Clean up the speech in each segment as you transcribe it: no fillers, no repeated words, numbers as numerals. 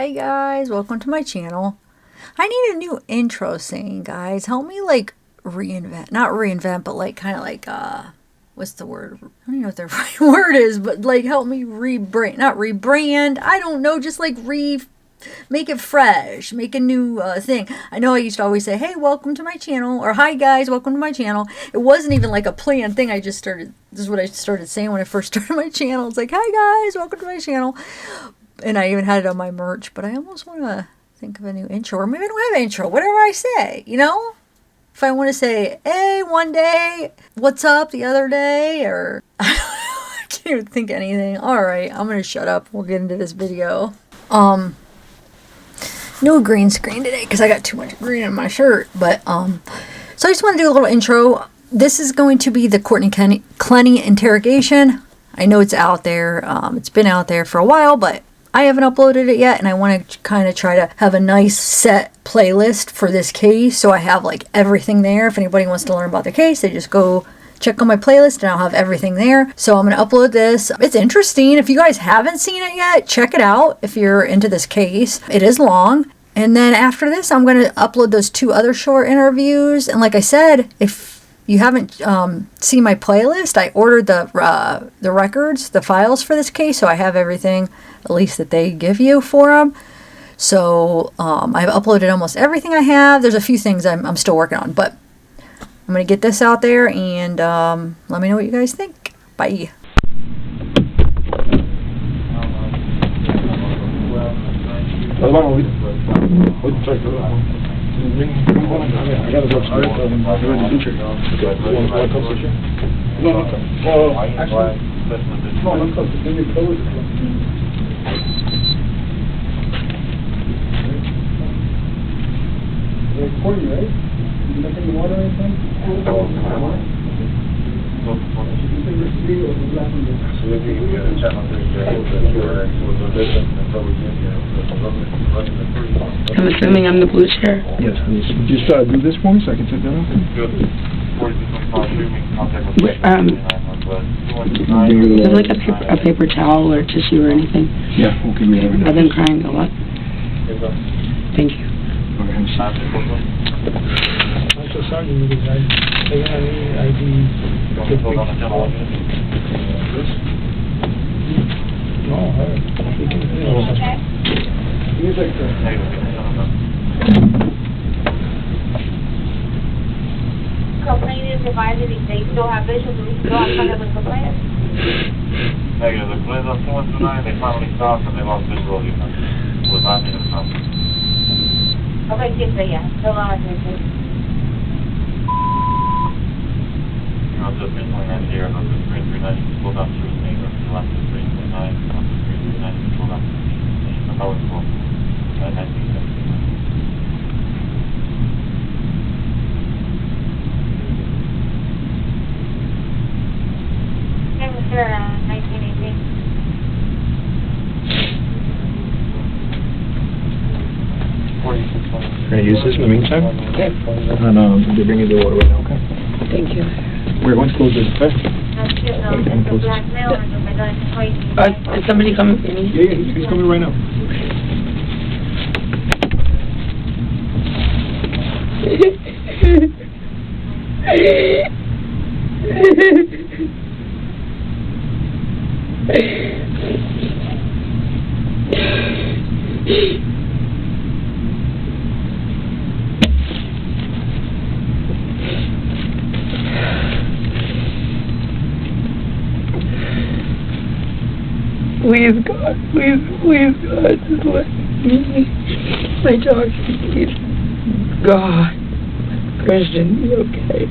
Hi guys, welcome to my channel. I need a new intro singing, guys. Help me like not reinvent, but like kind of like what's the word? I don't even know what the right word is, but like help me not rebrand. I don't know, just like make it fresh, make a new thing. I know I used to always say, hey, welcome to my channel, or hi guys, welcome to my channel. It wasn't even like a planned thing. This is what I started saying when I first started my channel. It's like, hi guys, welcome to my channel. And I even had it on my merch, but I almost want to think of a new intro, or maybe I don't have an intro, whatever I say, you know? If I want to say, hey, one day, what's up the other day, or I can't even think of anything. All right, I'm going to shut up. We'll get into this video. No green screen today because I got too much green in my shirt, but so I just want to do a little intro. This is going to be the Courtney Clenney interrogation. I know it's out there. It's been out there for a while, but I haven't uploaded it yet, and I want to kind of try to have a nice set playlist for this case, so I have like everything there. If anybody wants to learn about the case, they just go check on my playlist and I'll have everything there. So I'm going to upload this. It's interesting. If you guys haven't seen it yet, check it out if you're into this case. It is long. And then after this, I'm going to upload those 2 other short interviews. And like I said, if you haven't seen my playlist, I ordered the records, the files for this case, so I have everything, at least that they give you for them. So I've uploaded almost everything I have. There's a few things I'm still working on, but I'm going to get this out there, and let me know what you guys think. Bye. Recording, right? Did you make any water or anything? I'm assuming I'm the blue chair. Yes, please. Just do this for me so I can sit down. There's like a paper towel or tissue or anything. Yeah, okay, we have it. I've been crying a lot. Thank you. I'm so sorry because I'd be Complaint is divided if they still have visual, so we can go outside of the complaint. Negative. The police on 229, they finally stopped and they lost visual. Was not in the stop. Okay, yes, yeah. Still on it. You know, the 329 here, the 339, you pulled up to his neighbor. You left the 329, the 339, you pulled up to his neighbor. The power school. And I think that's Mr. 1918. Can I use this in the meantime? Okay. And they're bringing the water right now, okay? Thank you. We're going to close this, okay? Is somebody coming for me? Yeah, he's coming right now. Please, God, please, God, just let me, my dog, please, God, Christian, be okay.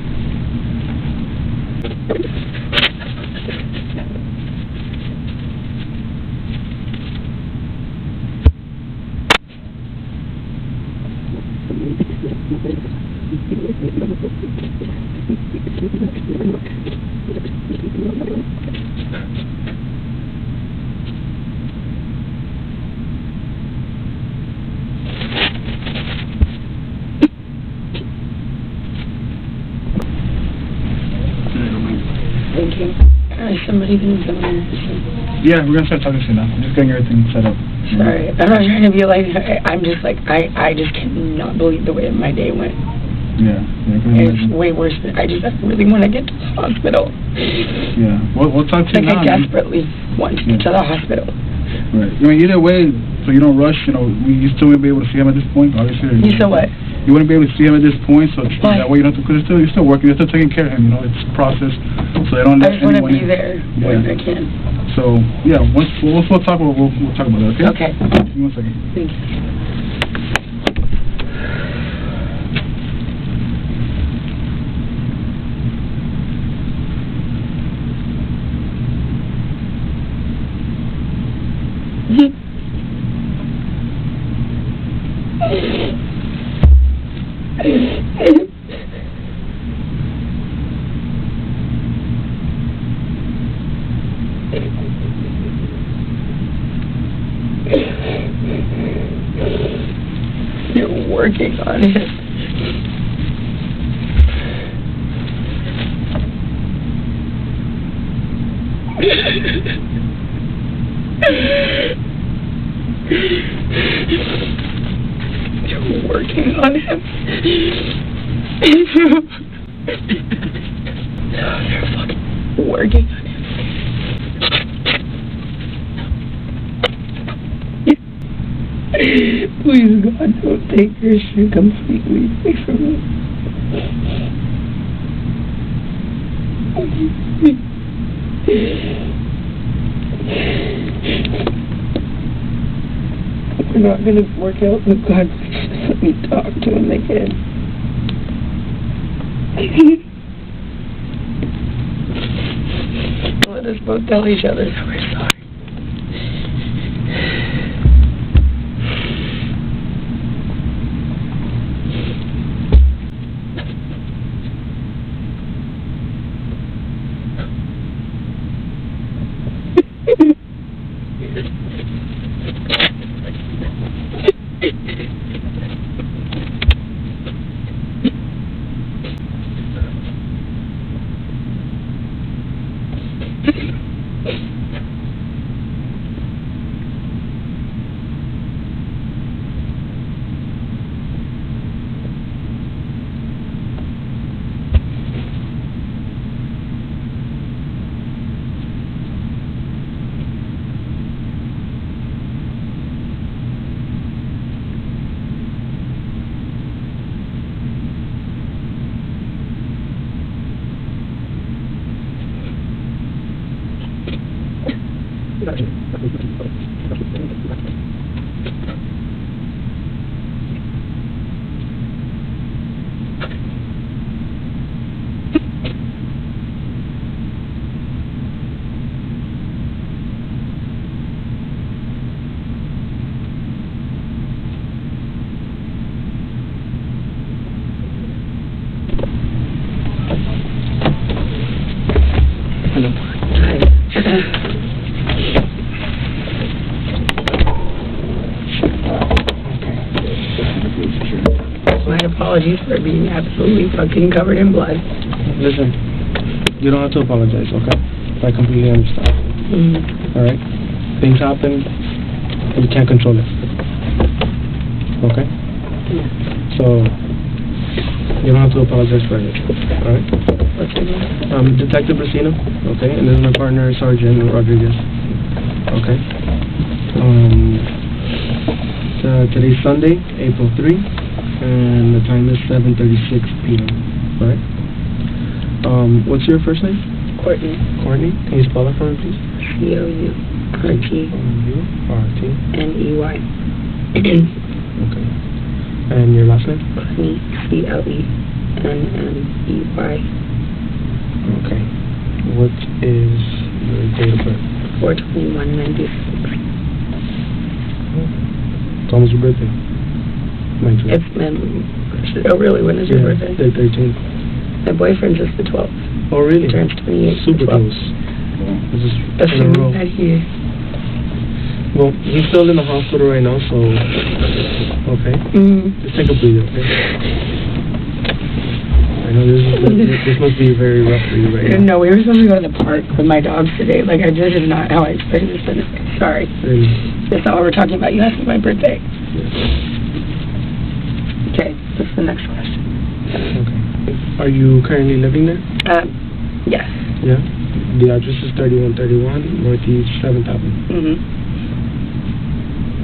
Thank you. Somebody somebody been filming? Yeah, we're gonna start talking soon now. I'm just getting everything set up. Sorry, I'm not trying to be like, I'm just like, I just cannot believe the way my day went. Yeah. It's way worse than, I really want to get to the hospital. Yeah, we'll talk to you now. I desperately want to get to the hospital. Right. I mean, either way, so you don't rush, you still wouldn't be able to see him at this point, obviously. You said what? You wouldn't be able to see him at this point, so Why? that way you don't have to, because you're still working, you're still taking care of him, it's a process, so they don't I let just want to anyone be in. there when I can. So, yeah, once we'll talk about we'll talk about that, okay? Okay. Give me 1 second. Thank you. You're working on it. You're working on him. You're fucking working on him. Please, God, don't take your shit completely away from me. We're not gonna work out, but God, just let me talk to him again. Let us both tell each other that we're sorry. My apologies for being absolutely fucking covered in blood. Listen, you don't have to apologize, okay? I completely understand. Alright? Things happen, you can't control it. Okay? So, you don't have to apologize for anything, alright? What's your name? Detective Brasino, okay? And this is my partner, Sergeant Rodriguez, okay? Today's Sunday, April 3, and the time is 7:36 p.m., right? What's your first name? Courtney. Courtney? Can you spell it for me, please? C-O-U-R-T-N-E-Y. Okay. And your last name? Clenney, C-L-E-N-N-E-Y. Okay. What is your date of birth? 4/21/96. It's almost your birthday. 19. It's oh really, when is your birthday? Day 13. My boyfriend's just the 12th. Oh, really? Turns 28. Super close. This is in a row. Assuming that he... Well, he's still in the hospital right now, so... Okay. Just take a breather, okay? know this must be very rough for you right now. No, we were supposed to go to the park with my dogs today. Like, this is not how I expected this to be. Sorry. Really? That's not what we're talking about. You asked me my birthday. Yeah. Okay, what's the next question? Okay. Are you currently living there? Yes. Yeah. The address is 3131 Northeast 7th Avenue. Mm-hmm.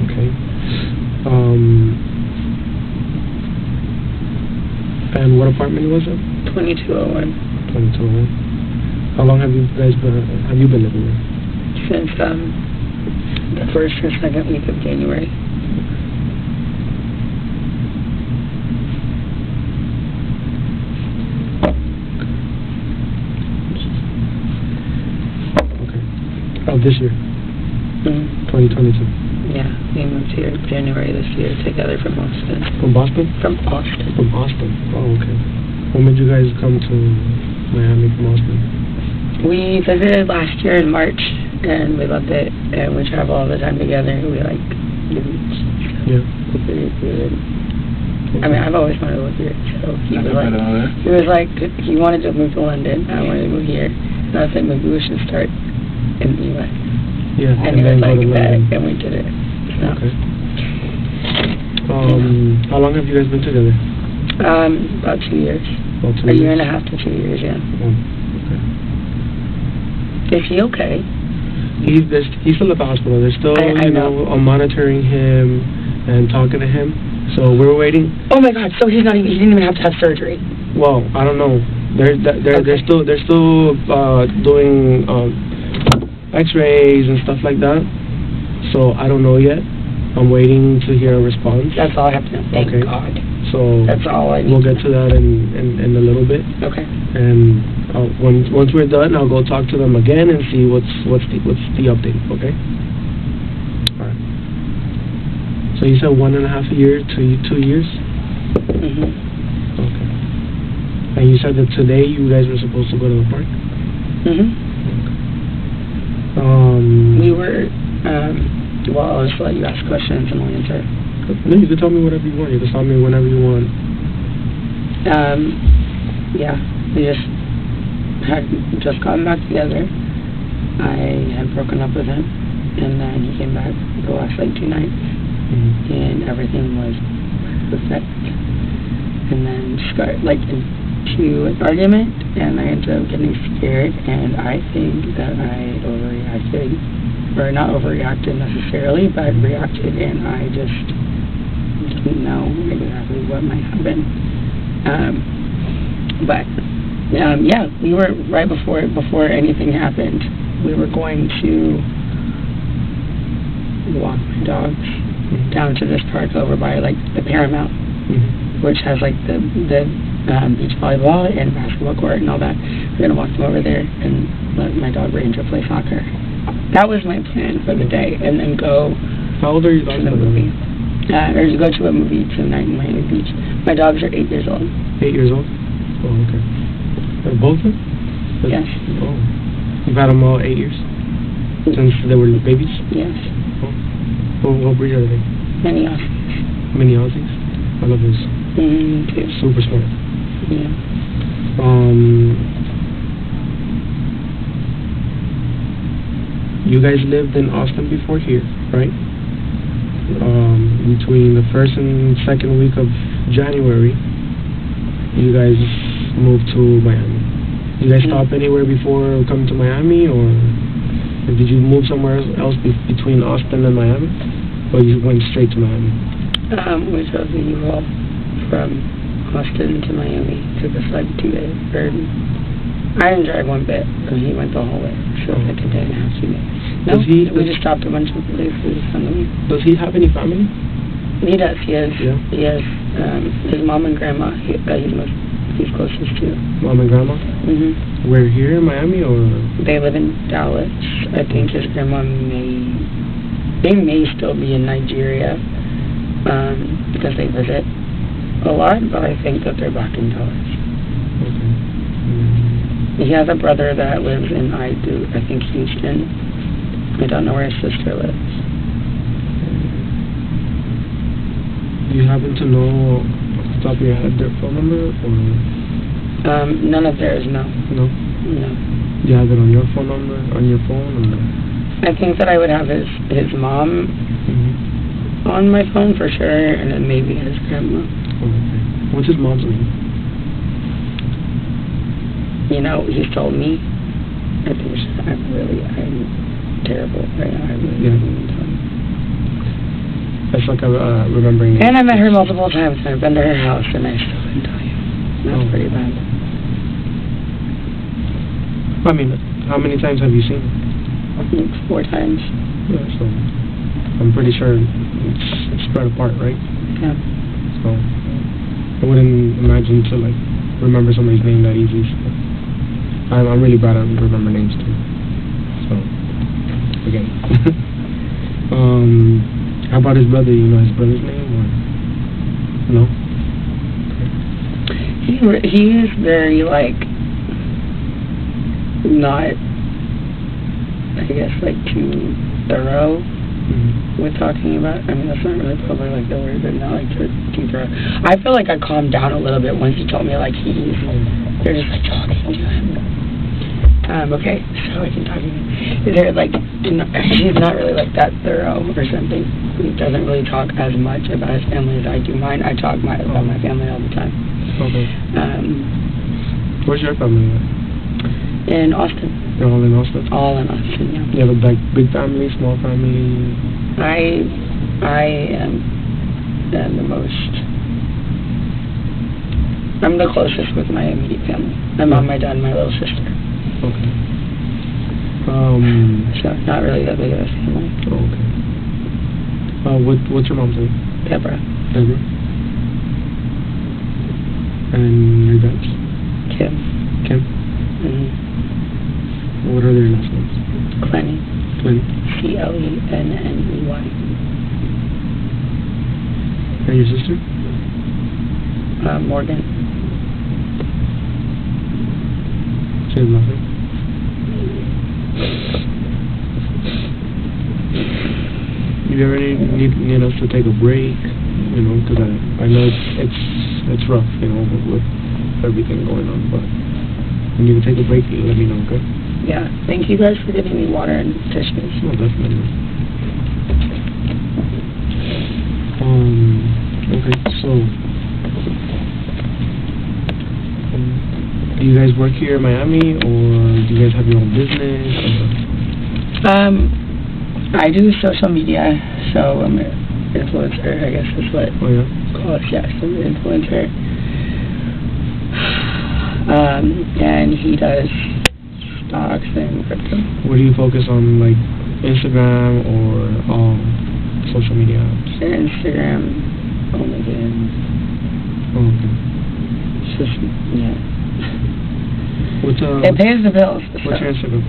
Okay. And what apartment was it? 2201. 2201. How long have you been living there? Since the first or second week of January. Okay. Oh, this year. 2022. Yeah, we moved here January this year together from Austin. From Boston? From Austin. From Austin. Oh, okay. When did you guys come to Miami from Austin? We visited last year in March, and we loved it, and we travel all the time together. We like the beach. Yeah. It's really good. I mean, I've always wanted to live here, so he was like, he wanted to move to London, I wanted to move here, and I was like, maybe we should start in the U.S. Yeah, and he was then like, go to that, London. and we did it. So. Okay. How long have you guys been together? About 2 years. About 2 A years? year and a half to 2 years, yeah. Oh, okay. Is he okay? He's still at the hospital. They're still, I know. monitoring him and talking to him. So we're waiting. Oh my God! So he didn't even have to have surgery. Well, I don't know. They're still doing X-rays and stuff like that. So I don't know yet. I'm waiting to hear a response. That's all I have to know. Thank God. So that's all I need. We'll get to that in a little bit. Okay. And once we're done, I'll go talk to them again and see what's the update. Okay. All right. So you said 1.5 years to 2 years. Mhm. Okay. And you said that today you guys were supposed to go to the park. Mhm. Okay. We were. Well, I'll just let you ask questions and I'll answer. No, you can tell me whatever you want. You can stop me whenever you want. Yeah, we had just gotten back together. I had broken up with him, and then he came back the last 2 nights, and everything was perfect. And then just got into an argument, and I ended up getting scared, and I think that I overreacted, or not overreacted necessarily, but reacted, and I just didn't know exactly what might happen. Yeah, we were right before anything happened. We were going to walk my dogs down to this park over by the Paramount, which has the beach volleyball and basketball court and all that. We're gonna walk them over there and let my dog Ranger play soccer. That was my plan for the day, and then go. How old are you? To the movie. Or to go to a movie tonight in Miami Beach. My dogs are 8 years old. 8 years old? Oh, okay. Both of them? Yes. Oh. You've had them all 8 years? Since they were babies? Yes. Oh. What breed are they? Mini Aussies. Mini Aussies? I love those. Too. Super smart. Yeah. You guys lived in Austin before here, right? Between the first and second week of January, you guys moved to Miami. Did you guys stop anywhere before coming to Miami, or did you move somewhere else between Austin and Miami, or you went straight to Miami? We drove the U-Haul from Austin to Miami. Took us 2 days. I didn't drive one bit, and he went the whole way. So a day and a half, 2 days. No, we just stopped a bunch of places on the way. Does he have any family? He does. He has. Yeah. He has his mom and grandma. He's closest to. Mom and grandma? Mhm. We're here in Miami, or they live in Dallas. I think his grandma may still be in Nigeria, because they visit a lot. But I think that they're back in Dallas. Okay. He has a brother that lives in I think Houston. I don't know where his sister lives. Do you happen to know off the top of your head their phone number, or None of theirs, no. No? No. Do you have it on your phone number, on your phone, or no? I think that I would have his mom on my phone for sure, and then maybe his grandma. Oh, okay. What's his mom's name? You know, he's told me. I think I'm terrible right now. I really Yeah. didn't tell him. That's like remembering. And I met her multiple times, and I've been to her house, and I still didn't tell you. That's pretty bad. I mean, how many times have you seen her? I think 4 times. Yeah, so I'm pretty sure it's spread apart, right? Yeah. So I wouldn't imagine to like remember somebody's name that easy. So. I'm really bad at remember names too. So again. How about his brother? You know his brother's name or no? He is very like not, I guess, like too thorough with talking about. I mean, that's not really probably like the word, but not like too thorough. I feel like I calmed down a little bit once he told me like they're just like talking to him. Okay, so I can talk again. They're like, he's not really like that thorough or something. He doesn't really talk as much about his family as I do mine. I talk about my family all the time. Okay. Where's your family at? In Austin. You're all in Austin? All in Austin, yeah. You have a big family, small family? I am the most. I'm the closest with my immediate family. My mom, my dad, and my little sister. Okay. So not really that big of a family. Oh, okay. What's your mom's name? Deborah. Deborah. And your dad's? Kim. Kim. What are their last names? Clenney. Clenney. Clenney. And your sister? Morgan. She has nothing. Do you ever need us to take a break? You know, because I know it's rough, you know, with everything going on. But when you take a break, you let me know, okay? Yeah. Thank you guys for giving me water and tissues. No, definitely. Okay, so do you guys work here in Miami, or do you guys have your own business? Or? I do social media, so I'm an influencer, I guess is what Oh, yeah? it's called. Yes, I'm an influencer. And he does stocks and crypto. What do you focus on, like Instagram or social media apps? Instagram, OnlyFans. Oh, okay. It's just, yeah. What's It pays the bills. What's your Instagram?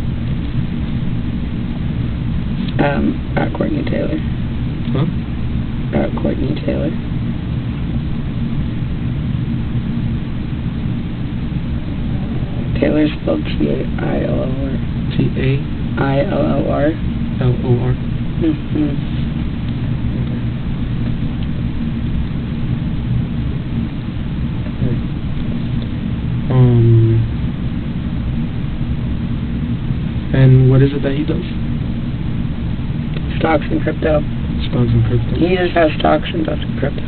At Courtney Taylor. Huh? At Courtney Taylor. Taylor spelled T-A-I-L-L-R. T-A-I-L-L-R. L-O-R. And what is it that he does? Stocks and crypto. Stocks and crypto. He just has stocks and does crypto.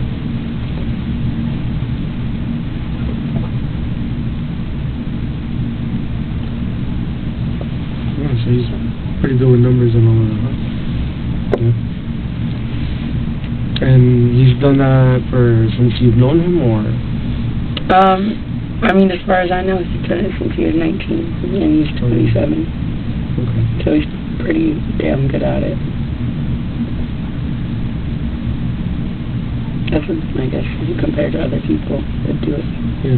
Yeah, so he's pretty good with numbers and all of that, huh? Yeah. And he's done that since you've known him, or? I mean, as far as I know, he's done it since he was 19, and he's 27. Okay. So he's pretty damn good at it. That's, I guess, compared to other people that do it. Yeah.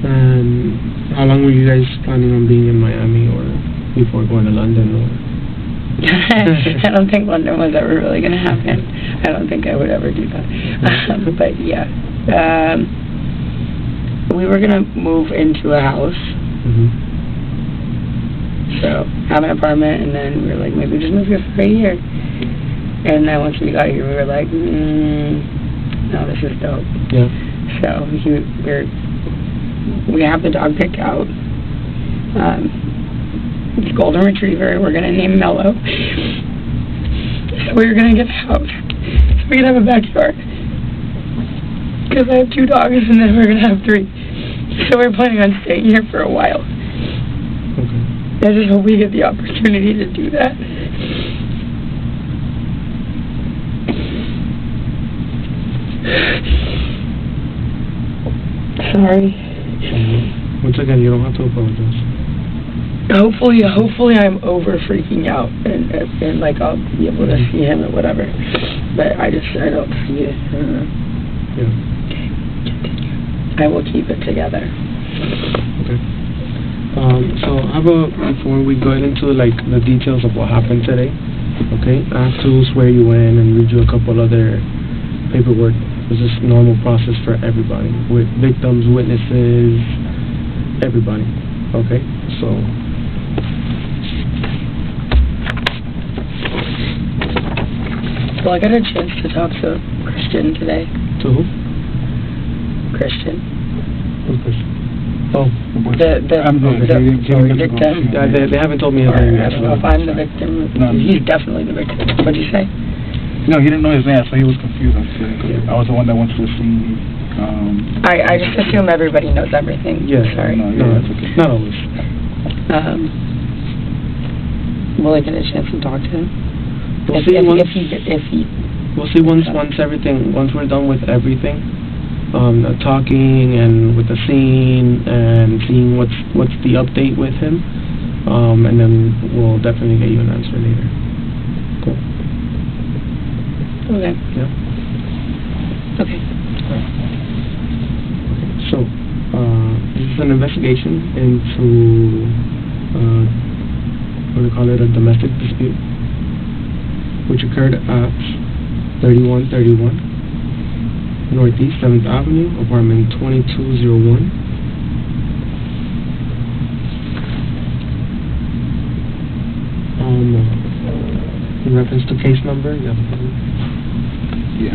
And how long were you guys planning on being in Miami, or before going to London, or? I don't think London was ever really going to happen. I don't think I would ever do that. But yeah. We were going to move into a house. So, have an apartment, and then we were like, maybe just move here for a year. And then once we got here, we were like, no, this is dope. Yeah. So, we have the dog picked out. The golden retriever, we're gonna name Mellow. So we're gonna get a house. So we can have a backyard. Because I have 2 dogs and then we're gonna have 3. So we're planning on staying here for a while. Okay. I just hope we get the opportunity to do that. Sorry. Once again, you don't have to apologize. Hopefully I'm over freaking out and like I'll be able to see him or whatever. But I don't see it. Yeah. I will keep it together. Okay. So how about before we go into like the details of what happened today, okay, I have to swear you in and read you a couple other paperwork. It's just normal process for everybody, with victims, witnesses, everybody. Okay, so Well, I got a chance to talk to Christian today. to who? Christian. Who's Christian? Oh, The victim. they haven't told me his Or, name I yet. don't know if I'm the victim. No. He's definitely the victim. What'd you say? No, he didn't know his name, so he was confused. I was the one that went to the scene. I just assume everybody knows everything. Yeah. Sorry. No, No, yeah, it's okay. Not always. Will I get a chance to talk to him? We'll If see once. he We'll see once we're done with everything, talking and with the scene and seeing what's the update with him, and then we'll definitely get you an answer later. Cool. Okay. Yeah. Okay. So, this is an investigation into what do we call it, a domestic dispute, which occurred at 3131 Northeast 7th Avenue, apartment 2201. In reference to case number, you have a problem? yeah,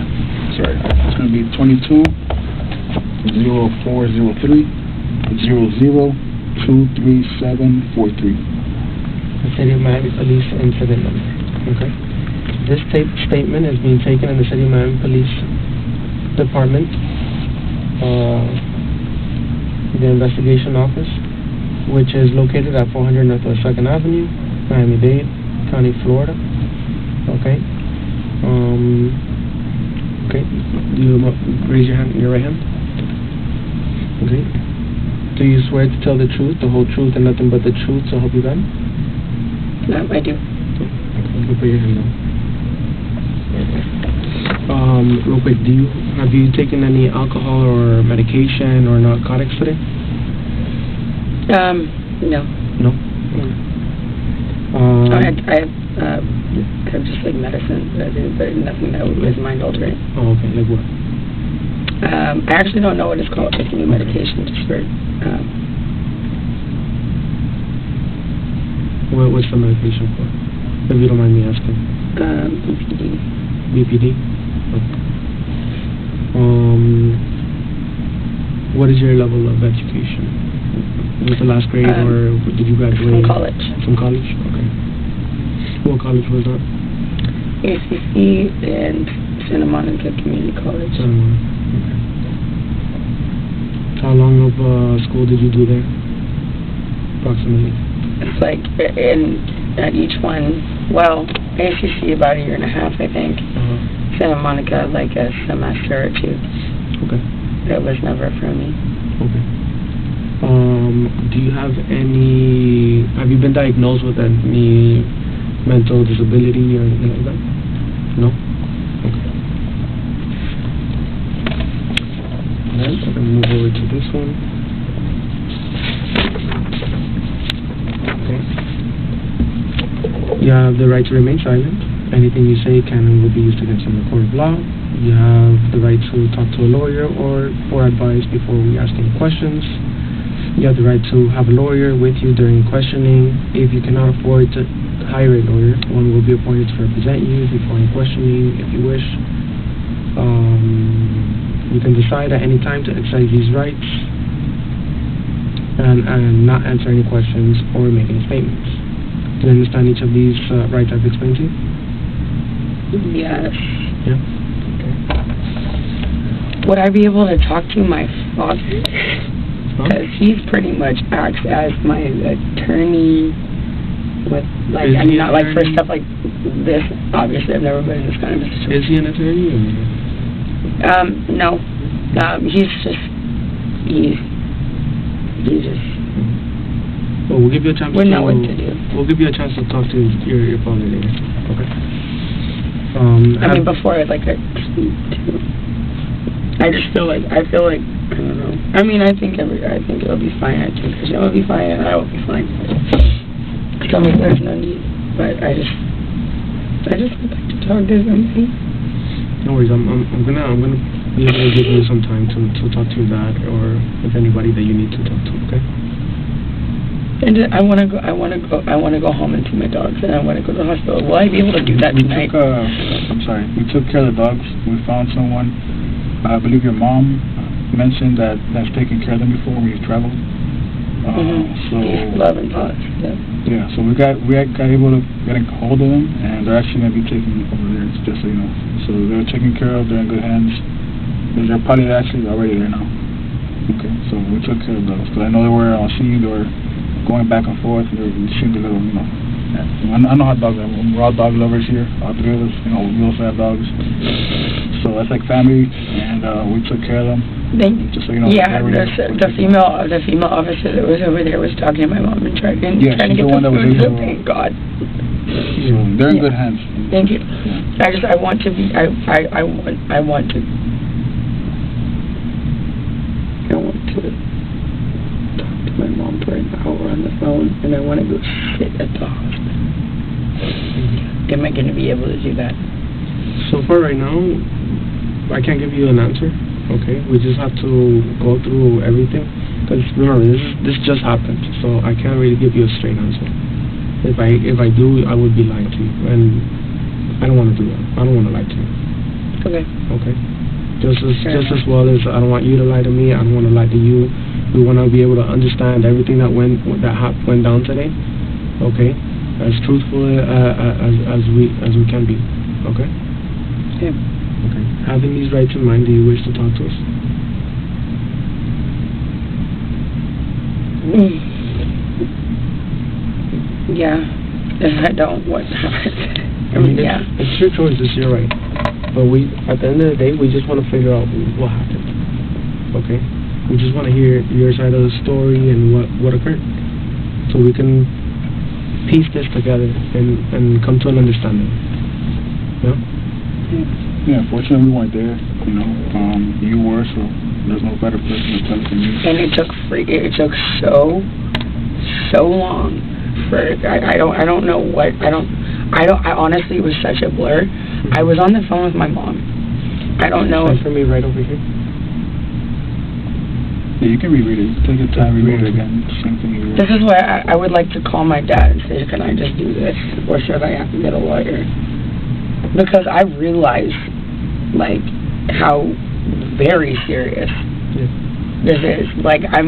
sorry. It's going to be 22-0403-00-23743. The City of Miami Police incident number. Okay. This statement is being taken in the City of Miami Police Department, the investigation office, which is located at 400 Northwest 2nd Avenue, Miami-Dade County, Florida. Okay. Okay. Do you raise your hand, your right hand? Okay. Do you swear to tell the truth, the whole truth, and nothing but the truth, so help you God? I do. Okay. You can put your hand down. Real quick, have you taken any alcohol or medication or narcotics today? No. No. I have just like medicine, but nothing that was mind altering. Oh, okay. Like what? I actually don't know what it's called. It's a new medication just for. What's the medication for? If you don't mind me asking. BPD. BPD? Okay. What is your level of education? Was it last grade or did you graduate? From college. From college? Okay. What college was that? ACC and Santa Monica Community College. Okay. How long of school did you do there? Approximately? It's like at each one, well, ACC about 1.5 years, I think. Santa Monica like a semester or 2. Okay. That was never for me. Okay. Do you have you been diagnosed with any mental disability or anything like that? No? Okay. Alright, I'm going to move over to this one. Okay. You have the right to remain silent. Anything you say can and will be used against you in the court of law. You have the right to talk to a lawyer or for advice before we ask any questions. You have the right to have a lawyer with you during questioning. If you cannot afford to hire a lawyer, one will be appointed to represent you before any questioning if you wish. You can decide at any time to exercise these rights. and not answer any questions or make any statements. Do you understand each of these rights I've explained to you? Yes. Yeah. Okay. Would I be able to talk to my father? Huh? Because he's pretty much acts as my attorney with, like, Is I he mean, an not like for attorney? stuff like this. Obviously, I've never been in this kind of a situation. Is he an attorney? Or? No. He's just. Well, we'll give you a chance. We know what to do. We'll give you a chance to talk to your father later. Okay. I mean, before I speak to. I just feel like I don't know. I mean, I think it'll be fine. I think Christian will be fine, and I will be fine. So I mean, there's no need. But I just would like to talk to somebody. No worries. I'm gonna be able to give you some time to talk to your dad or with anybody that you need to talk to. Okay. And I want to go home and see my dogs, and I want to go to the hospital. Will I be able to do that tonight? We took care of the dogs. We found someone. I believe your mom mentioned that's taken care of them before when you traveled. So Love and thoughts. Yeah. So we got able to get a hold of them, and they're actually gonna be taken over there. Just so you know. So they're taken care of. They're in good hands. They're probably actually already there now. Okay. So we took care of those. Because I know they were on scene. They were going back and forth. And they seemed a little, I know how dogs are. We're all dog lovers here. All three of us. We also have dogs. So that's like family, and we took care of them. Just so you know. Yeah, the female officer that was over there was talking to my mom and trying to get the food. Thank God. They're in good hands. Thank you. I want to talk to my mom for an hour on the phone, and I want to go sit at the hospital. Am I going to be able to do that? So far, right now, I can't give you an answer. Okay, we just have to go through everything. Because remember, this just happened, so I can't really give you a straight answer. If I do, I would be lying to you, and I don't want to do that. I don't want to lie to you. Okay. Okay. Just as well as I don't want you to lie to me. I don't want to lie to you. We want to be able to understand everything that went down today. Okay, as truthful as we can be. Okay. Yeah. Okay. Having these rights in mind, do you wish to talk to us? Yeah. If I don't, what happens? It's your choice. It's your right. But at the end of the day, we just want to figure out what happened. Okay? We just want to hear your side of the story and what occurred, so we can piece this together and come to an understanding. Yeah. Yeah, fortunately we weren't there, you were, so there's no better person to tell us than you. And it took so long for, I don't know what, I honestly, it was such a blur. I was on the phone with my mom. I don't know if... for me right over here. Yeah, you can reread it. Take your time, reread it again. Same thing. This is why I would like to call my dad and say, can I just do this? Or should I have to get a lawyer? Because I realized, how very serious this is. I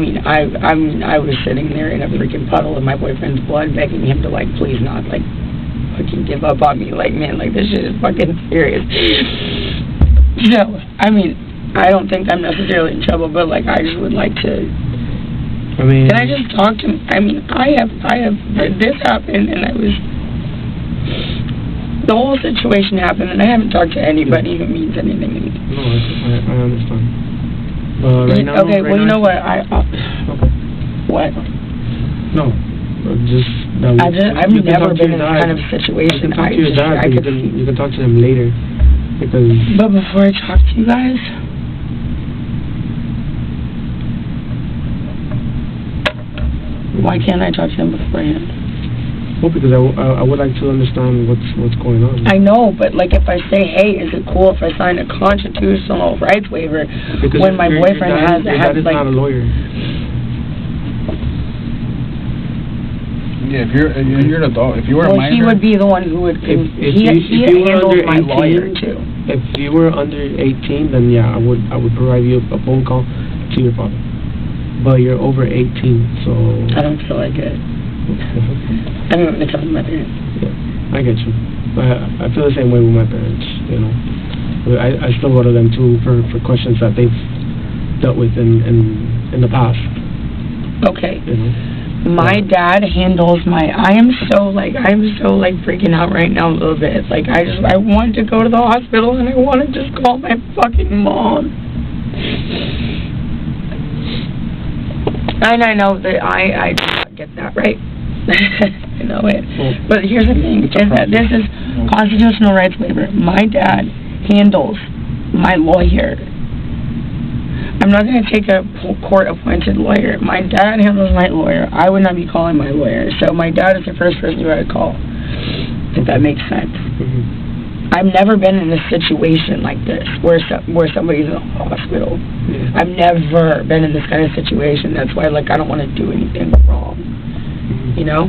was sitting there in a freaking puddle of my boyfriend's blood, begging him to, please not, fucking give up on me. Man, this shit is fucking serious. I don't think I'm necessarily in trouble, but, I just would like to... can I just talk to him? This happened, and the whole situation happened, and I haven't talked to anybody who means anything to me. No, I understand. Right now... Okay, you know what? Okay. What? No. I've never been in this kind of situation. You can talk to him later. But before I talk to you guys... Why can't I talk to him beforehand? Well, because I would like to understand what's going on. I know, but if I say, hey, is it cool if I sign a constitutional rights waiver when my boyfriend has not a lawyer. Yeah, if you're an adult, if you were a minor, he would be the one who would. He handles my lawyer too. If you were under 18, then yeah, I would provide you a phone call to your father. but you're over 18, so... I don't feel like it. I don't want to tell my parents. Yeah, I get you. I feel the same way with my parents, you know. I still go to them too for questions that they've dealt with in the past. Okay. You know? My dad handles my... I'm so freaking out right now a little bit. Like, I want to go to the hospital and I want to just call my fucking mom. And I know that I do not get that, right? I know it. But here's the thing, is that this is constitutional rights waiver. My dad handles my lawyer. I'm not going to take a court-appointed lawyer. My dad handles my lawyer. I would not be calling my lawyer. So my dad is the first person you would call, if that makes sense. I've never been in a situation like this where somebody's in a hospital. I've never been in this kind of situation. That's why, like, I don't want to do anything wrong. You know?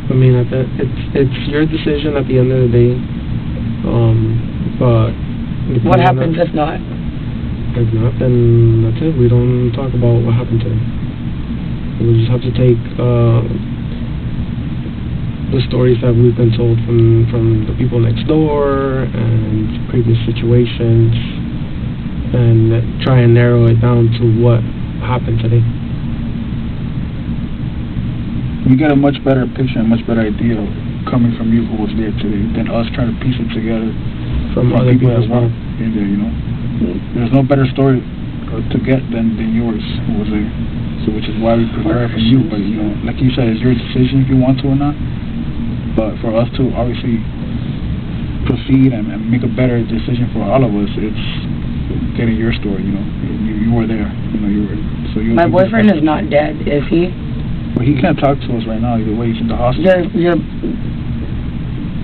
I mean, it's your decision at the end of the day. But what happens if not? If not, then that's it. We don't talk about what happened today. We just have to take the stories that we've been told from the people next door and previous situations, and try and narrow it down to what happened today. You get a much better picture, a much better idea coming from you who was there today than us trying to piece it together from other people as well. In there, you know. There's no better story to get than yours who was there. So, which is why we prepare it from you. But you know, like you said, it's your decision if you want to or not. But for us to obviously proceed and make a better decision for all of us, it's getting your story. You know, you were there. You know, you were. So you. My boyfriend is not dead, is he? Well, he can't talk to us right now. Either way, he's in the hospital.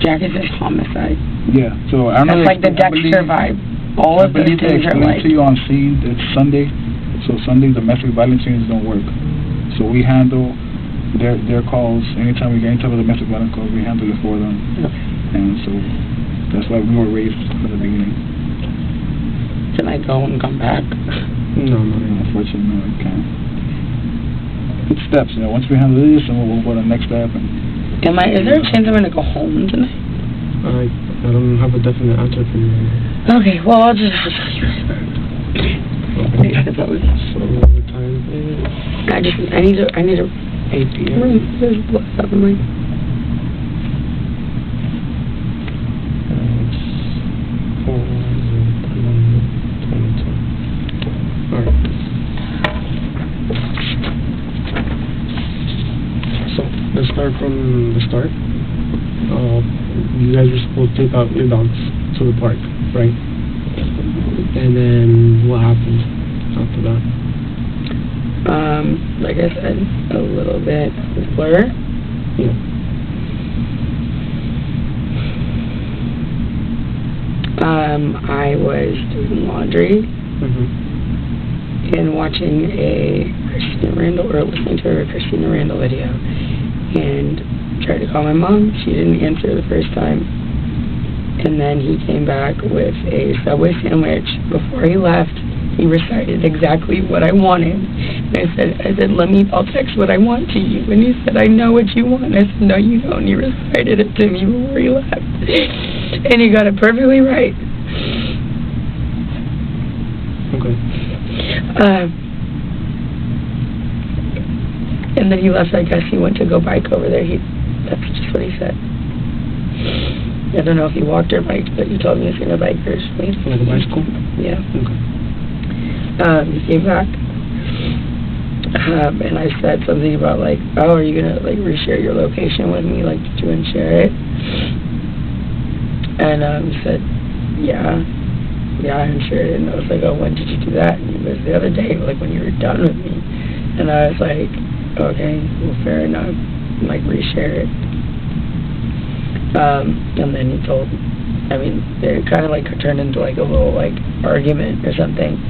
Jack is a homicide. Yeah. So I don't know. That's like the Dexter vibe. All of those things are like. To you on scene. It's Sunday. So Sunday domestic violence units don't work. So we handle their calls. Anytime we get into the domestic violence calls, we handle it for them. And so that's why we were raised from the beginning. Can I go and come back? No, unfortunately, no, I can't. It's steps, you know. Once we handle this, and we'll go to the next step. And is there a chance I'm going to go home tonight? I don't have a definite answer for you right now. Okay, well, I'll just tell you. Okay. So the time is... I need to 8 p.m. There's blood up in my... It's 4:22. Alright. So, let's start from the start. You guys were supposed to take out your dogs to the park, right? And then what happened after that? Like I said, a little bit blur. Yeah. I was doing laundry and watching a Christina Randall, or listening to a Christina Randall video, and tried to call my mom. She didn't answer the first time, and then he came back with a Subway sandwich. Before he left, he recited exactly what I wanted. And I said, I'll text what I want to you. And he said, I know what you want. I said, no, you don't. And he recited it to me before he left. And he got it perfectly right. Okay. And then he left. I guess he went to go bike over there. That's just what he said. I don't know if he walked or biked, but he told me he's going to bike first. Like a bicycle? Yeah. Okay. He came back, and I said something about, like, oh, are you going to, like, reshare your location with me? Like, did you unshare it? And he said, yeah, I unshared it. And I was like, oh, when did you do that? And he goes, the other day, like, when you were done with me. And I was like, okay, well, fair enough. Like, reshare it. And then he told, they kind of, like, turned into, like, a little, like, argument or something.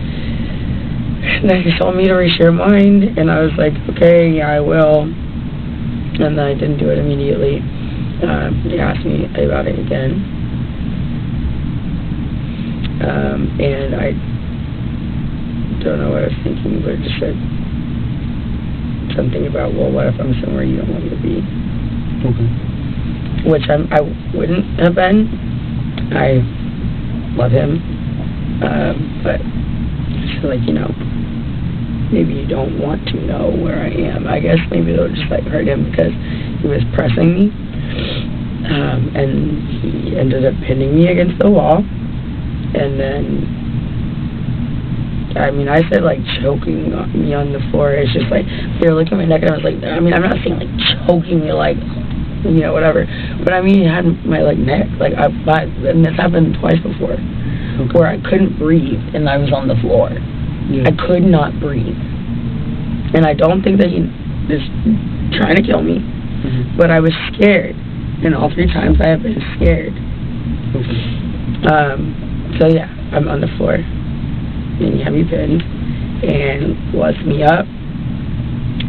And then he told me to reshare mine, and I was like, okay, yeah, I will. And then I didn't do it immediately. He asked me about it again. And I don't know what I was thinking, but it just said something about, well, what if I'm somewhere you don't want me to be? Okay. Which I wouldn't have been. I love him, but I feel like, you know, maybe you don't want to know where I am. I guess maybe it'll just like hurt him because he was pressing me, and he ended up pinning me against the wall, and then, I mean, I said like choking me on the floor. It's just like, they were looking at my neck and I was like, I mean, I'm not saying like choking me like, you know, whatever, but I mean, he had my like neck, like, and this happened twice before, where I couldn't breathe and I was on the floor. I could not breathe, and I don't think that he is trying to kill me, but I was scared, and all 3 times I have been scared. So yeah, I'm on the floor, and he had me pinned, and lets me up.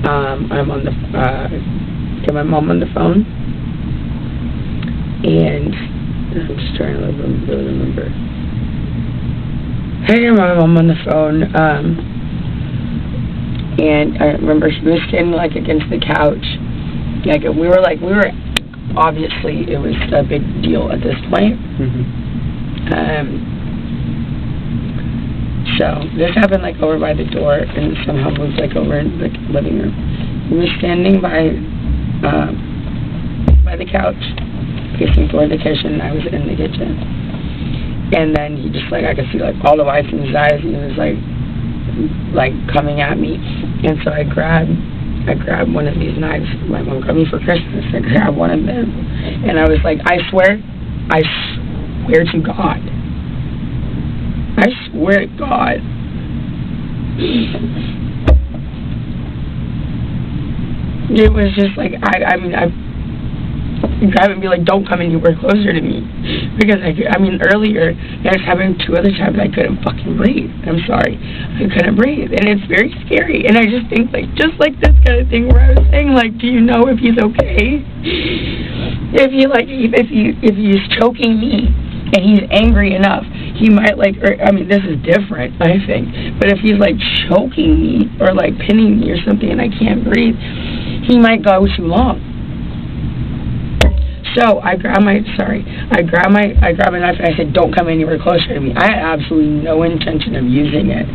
I'm on the, get my mom on the phone, and I'm just trying to really remember. I got my mom on the phone, and I remember she was standing like against the couch, like we were obviously it was a big deal at this point. So this happened like over by the door and somehow moved like over in the living room. He was standing by the couch, facing toward the kitchen. I was in the kitchen. And then he just like, I could see like all the whites in his eyes, and he was like coming at me. And so I grabbed one of these knives. My mom got me for Christmas. I grabbed one of them, and I was like, I swear to God. I swear to God. It was just like, I mean, grab and be like, don't come anywhere closer to me, because I mean earlier I was having 2 other times I couldn't fucking breathe. I'm sorry, I couldn't breathe, and it's very scary. And I just think like, just like this kind of thing where I was saying like, do you know if he's okay? If he's choking me and he's angry enough, he might like, or I mean, this is different, I think, but if he's like choking me or like pinning me or something and I can't breathe, he might go too long. So I grab a knife and I said, don't come anywhere closer to me. I had absolutely no intention of using it.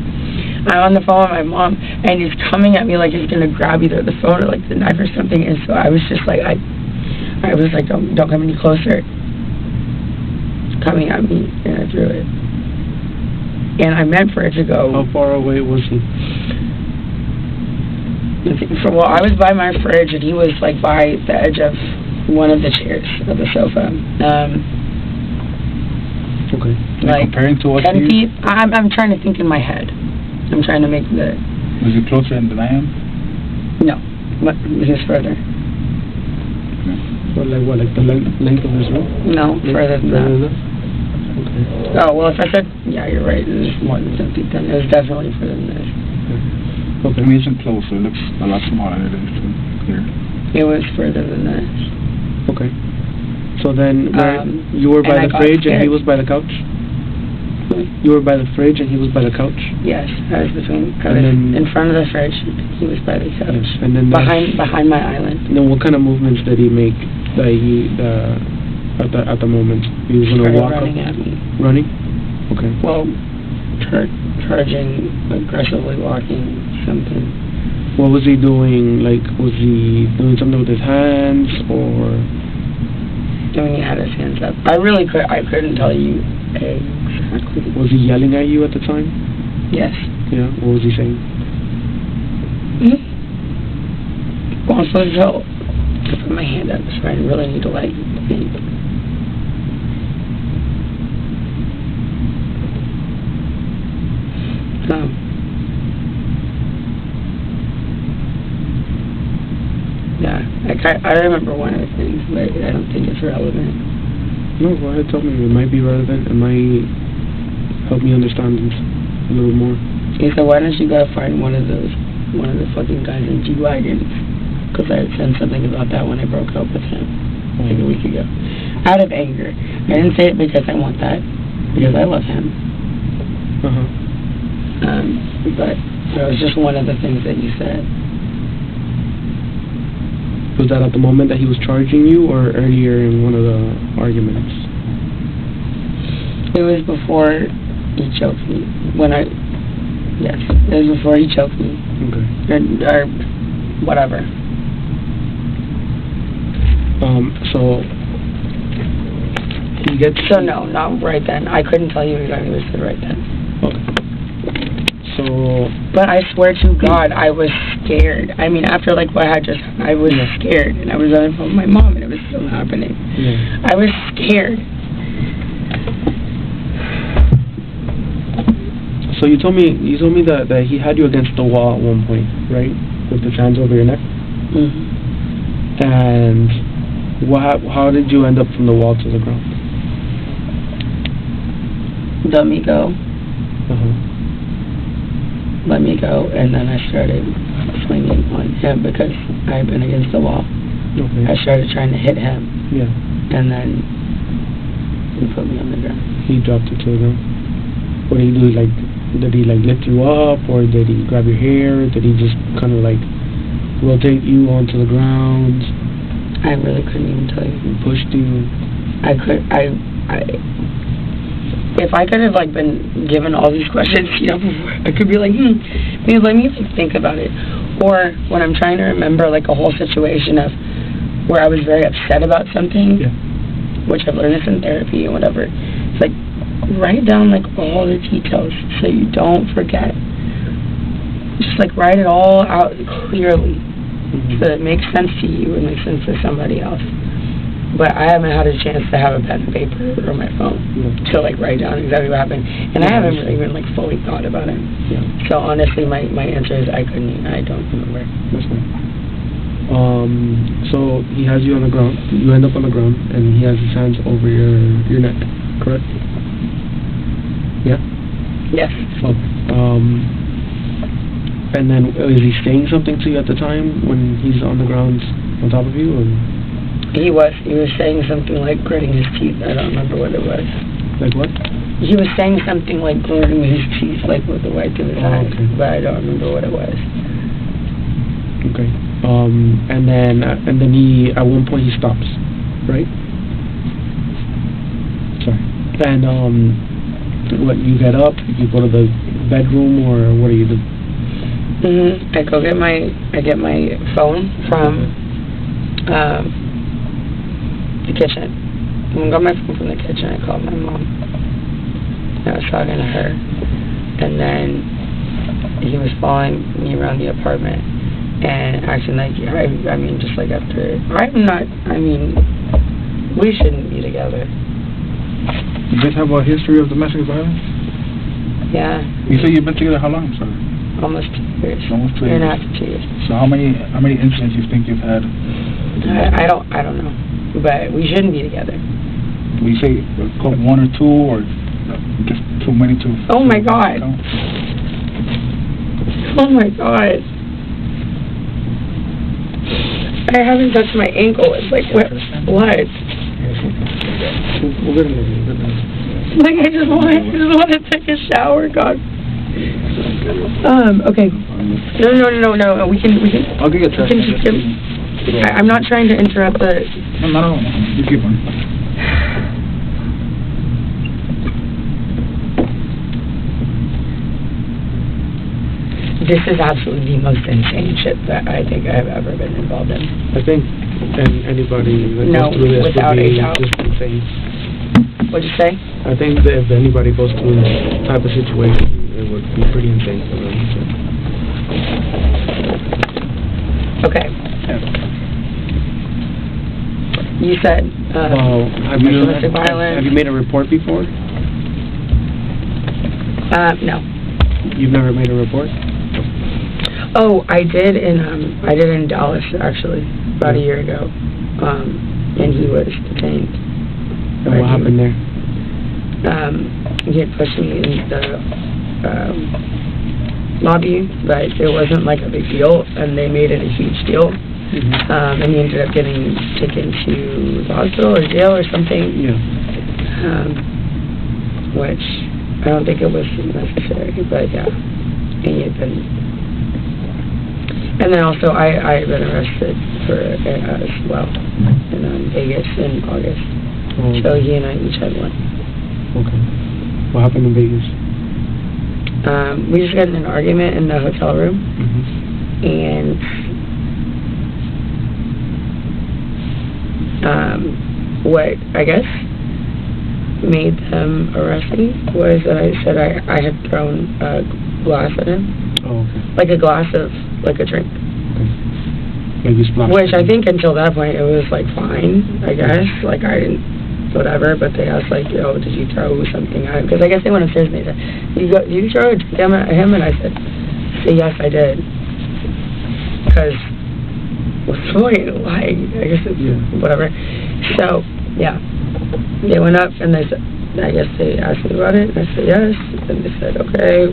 I'm on the phone with my mom, and he's coming at me like he's gonna grab either the phone or like the knife or something. And so I was just like, I was like, don't come any closer. Coming at me, and I threw it. And I meant for it to go. How far away was he? Well, I was by my fridge, and he was like by the edge of one of the chairs of the sofa. Okay. Like comparing to what 10 feet. I'm trying to think in my head. I'm trying to make the. Was he closer than I am? No, but he was further. Well, like what? Like the length of his room? No, further than that. Okay. Oh well, if I said, yeah, you're right. It was more than 10 feet. Then it was definitely further than this. Okay. I mean, it isn't close, so it looks a lot smaller than it is here. It was further than this. Okay. So then, you were by the fridge and he was by the couch? You were by the fridge and he was by the couch? Yes, I was in front of the fridge. He was by the couch. Yes, and then behind my island. And then what kind of movements did he make at the moment? He was going to walk running up? At me. Running? Okay. Well, charging, aggressively walking, something. What was he doing? Like, was he doing something with his hands, or? I mean, he had his hands up. I couldn't tell you exactly. Was he yelling at you at the time? Yes. Yeah, what was he saying? Well, I'm supposed to put my hand up, so I really need to like think. Yeah, I remember one of the things, but I don't think it's relevant. No, go ahead, tell me. It might be relevant. It might help me understand this a little more. He said, why don't you go find one of the fucking guys in G-Wagons? Because I had said something about that when I broke up with him like a week ago. Out of anger. I didn't say it because I want that, because I love him. But that was just one of the things that you said. Was that at the moment that he was charging you, or earlier in one of the arguments? It was before he choked me. Yes, it was before he choked me. Okay. Or whatever. So he gets... So no, not right then. I couldn't tell you exactly what he said right then. Okay. So... But I swear to God, I was scared. I mean, after like what had just happened, I was scared. And I was on the phone with my mom, and it was still happening. Yeah. I was scared. So you told me that he had you against the wall at one point, right? With his hands over your neck? Mm-hmm. And how did you end up from the wall to the ground? Let me go. Uh-huh. Let me go, and then I started swinging on him because I had been against the wall. Okay. I started trying to hit him. Yeah. And then he put me on the ground. He dropped you to the ground. What did he do? Did he lift you up, or did he grab your hair? Did he just kind of rotate you onto the ground? I really couldn't even tell you. He pushed you. If I could have been given all these questions, before, I could be like, maybe let me think about it. Or when I'm trying to remember a whole situation of where I was very upset about something, which I've learned this in therapy and whatever. It's write down all the details so you don't forget. Just write it all out clearly, so that it makes sense to you and makes sense to somebody else. But I haven't had a chance to have a pen and paper or my phone to write down exactly what happened, and I haven't really even fully thought about it. Yeah. So honestly, my answer is I don't remember. That's fine. So he has you on the ground. You end up on the ground, and he has his hands over your neck. Correct? Yeah. Yes. Okay. And then is he saying something to you at the time when he's on the ground on top of you, or? He was saying something like gritting his teeth. I don't remember what it was. Like what? He was saying something like gritting his teeth, with the white of his eyes, okay. but I don't remember what it was. Okay. And then he at one point he stops, right? Sorry. And what, you get up, you go to the bedroom, or what do you do? I get my phone from the kitchen. When I got my phone from the kitchen, I called my mom. I was talking to her, and then he was following me around the apartment and acting we shouldn't be together. You guys have a history of domestic violence? Yeah. You say you've been together how long, sorry? Almost 2 years. Almost 2 year years. and a half to 2 years. So how many incidents you think you've had? I don't know, but we shouldn't be together. Do you say one or two, or just too many to? Oh my God! Oh my God! I haven't touched my ankle. It's what? I just want to take a shower, God. Okay. No. We can. I'll get a test. I'm not trying to interrupt the... No. You keep on. This is absolutely the most insane shit that I think I've ever been involved in. I think anybody that goes through this without would be a doubt. just insane. What'd you say? I think that if anybody goes through this type of situation, it would be pretty insane for them. Okay. You said have you made a report before? No. You've never made a report? Oh, I did in Dallas actually about a year ago, and he was detained. And what happened there? He had pushed me in the lobby, but it wasn't a big deal, and they made it a huge deal. And he ended up getting taken to the hospital or jail or something. Yeah. Which I don't think it was necessary, but yeah, he had been. And then also, I had been arrested for as well in Vegas in August. Oh, So he and I each had one. okay. What happened in Vegas? We just got in an argument in the hotel room, and what I guess made them arrest me was that I said I had thrown a glass at him. Oh, okay. Like a glass of, like a drink. Okay. Like you splashed. Which I think until that point it was like fine, I guess. Like I didn't, whatever, but they asked like, yo, did you throw something at him? Because I guess they went upstairs and they said, you throw a drink at him? And I said, yes, I did. Because what's the point of lying? I guess it's whatever. So, yeah. They went up and they said, I guess they asked me about it, and I said yes, and they said, okay,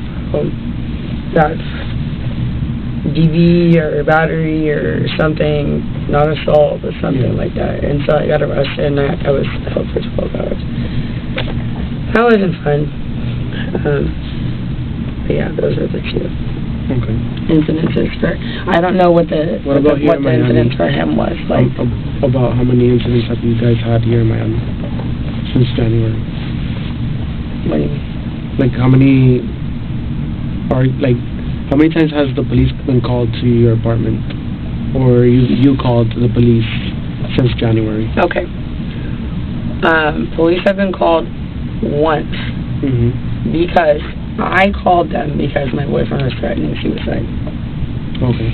that's DV or battery or something, not assault or something like that. And so I got arrested and I was held for 12 hours. That wasn't fun. But yeah, those are the two incidences for. I don't know what the incident for him was like. About how many incidents have you guys had here in Miami since January? What do you mean? Like how many times has the police been called to your apartment, or you called the police since January? Okay. Police have been called once because I called them because my boyfriend was threatening suicide. Okay.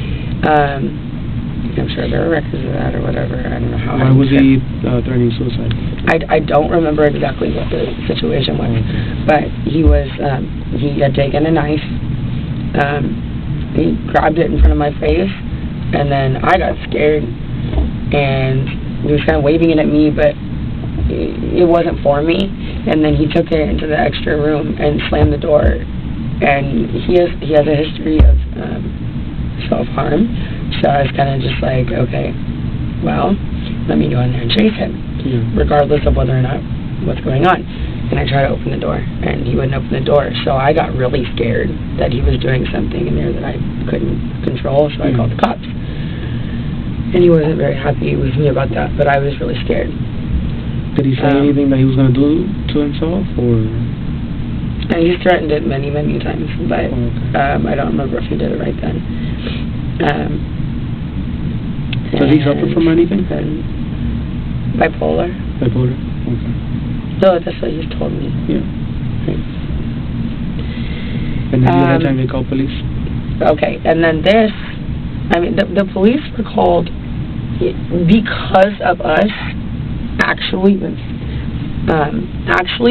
I'm sure there are records of that or whatever. I don't know how. Why was he threatening suicide? I don't remember exactly what the situation was, but he was he had taken a knife. He grabbed it in front of my face, and then I got scared, and he was kind of waving it at me, but it wasn't for me. And then he took it into the extra room and slammed the door. And he has a history of self-harm, so I was kind of just like, okay, well, let me go in there and chase him, regardless of whether or not what's going on. And I tried to open the door, and he wouldn't open the door, so I got really scared that he was doing something in there that I couldn't control, so I called the cops. And he wasn't very happy with me about that, but I was really scared. Did he say anything that he was going to do to himself, or? And he's threatened it many, many times, but I don't remember if he did it right then. Does he suffer from anything? Bipolar. Bipolar, okay. No, that's what he's told me. Yeah. Right. And then the other time they called police? Okay, and then this, I mean, the police were called because of us, actually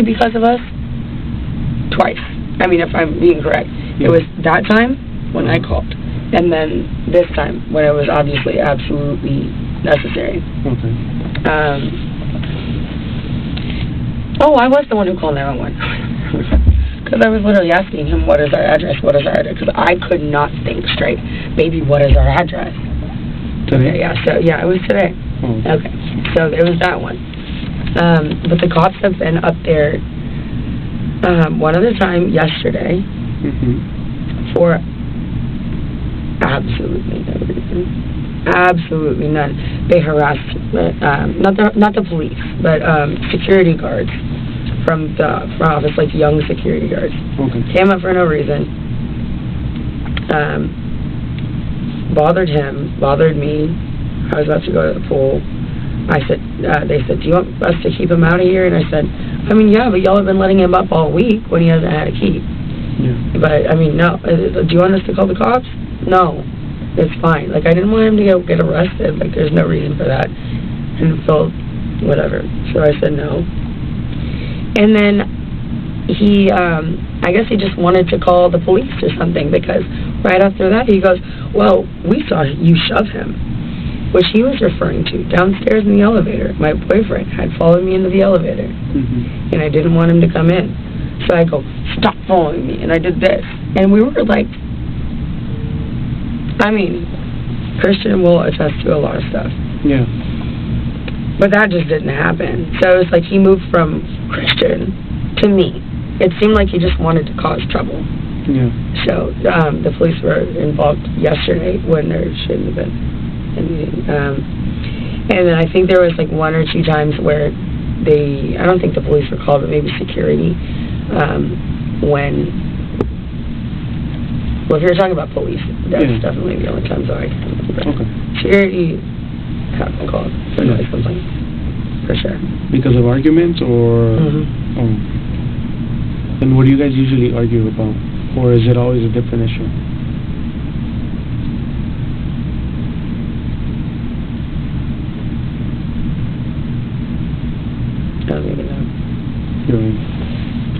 because of us, twice. I mean, if I'm being correct. It was that time when I called, and then this time when it was obviously absolutely necessary. Okay. I was the one who called 911. Because I was literally asking him, what is our address, because I could not think straight. Baby, what is our address? Today? Okay, it was today. Okay, so there was that one. But the cops have been up there one other time yesterday for absolutely no reason. Absolutely none. They harassed, not the police, but security guards from the office, like young security guards. Came up for no reason. Bothered him, bothered me. I was about to go to the pool. I said, they said, do you want us to keep him out of here? And I said, I mean, yeah, but y'all have been letting him up all week when he hasn't had a key. Yeah. But, I mean, no. Do you want us to call the cops? No. It's fine. Like, I didn't want him to get arrested. Like, there's no reason for that. And so, whatever. So I said no. And then he, I guess he just wanted to call the police or something, because right after that he goes, well, we saw you shove him. Which he was referring to downstairs in the elevator. My boyfriend had followed me into the elevator, and I didn't want him to come in. So I go, stop following me, and I did this. And we were like, I mean, Christian will attest to a lot of stuff. Yeah. But that just didn't happen. So it was like he moved from Christian to me. it seemed like he just wanted to cause trouble. Yeah. So the police were involved yesterday when there shouldn't have been anything. And then I think there was like 1 or 2 times where I don't think the police were called, but maybe security, well, if you're talking about police, that's definitely the only times I can remember. Okay. Security have been called for noise complaint, for sure. Because of arguments, or? And what do you guys usually argue about? Or is it always a different issue? I don't even know. You know,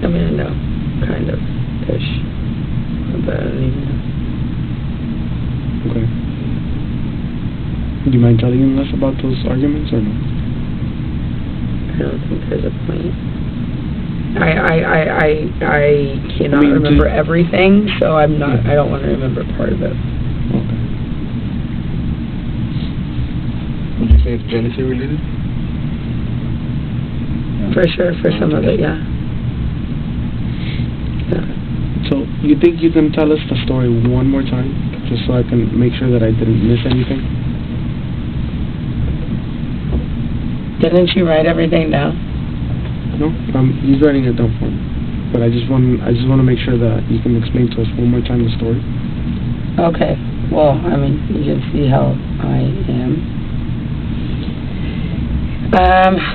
I mean, I know, kind of, ish. But I don't even know. okay. Do you mind telling us about those arguments or no? I don't think there's a point. I cannot remember everything, so I'm not. I don't want to remember part of it. Okay. Would you say it's jealousy related? For sure, for some of it, yeah. So, you think you can tell us the story one more time, just so I can make sure that I didn't miss anything? Didn't you write everything down? No, he's writing it down for me. But I just want to make sure that you can explain to us one more time the story. Okay. Well, I mean, you can see how I am.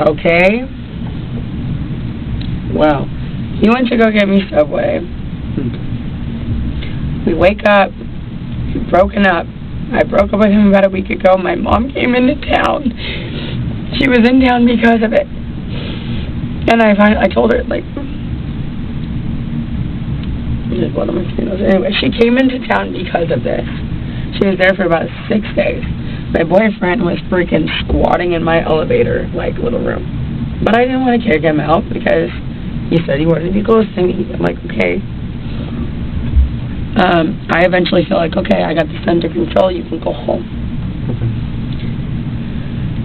Okay. Well, he went to go get me Subway. We wake up. We've broken up. I broke up with him about a week ago. My mom came into town. She was in town because of it. And I told her, like, one of my funerals. Anyway, she came into town because of this. She was there for about 6 days. My boyfriend was freaking squatting in my elevator, like, little room. But I didn't want to kick him out because he said he wanted to be close to me. I'm like, okay. I eventually feel like, okay, I got this under control. You can go home. Okay.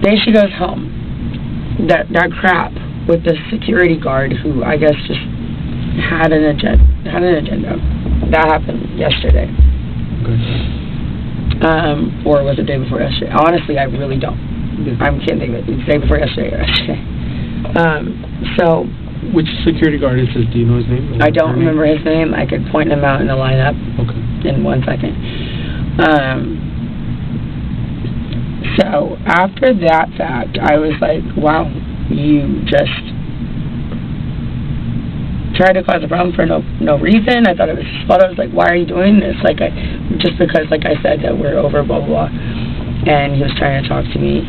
Then she goes home. That crap with the security guard who I guess just had an agenda. That happened yesterday. Okay. Or was it the day before yesterday? Honestly, I really don't. I can't think of it. It's the day before yesterday or yesterday. So. Which security guard is this? Do you know his name? I don't remember his name. I could point him out in the lineup. Okay. In 1 second. So after that fact, I was like, wow, you just tried to cause a problem for no reason. I thought it was his fault. I was like, why are you doing this? Like, just because, like I said, that we're over, blah, blah, blah. And he was trying to talk to me,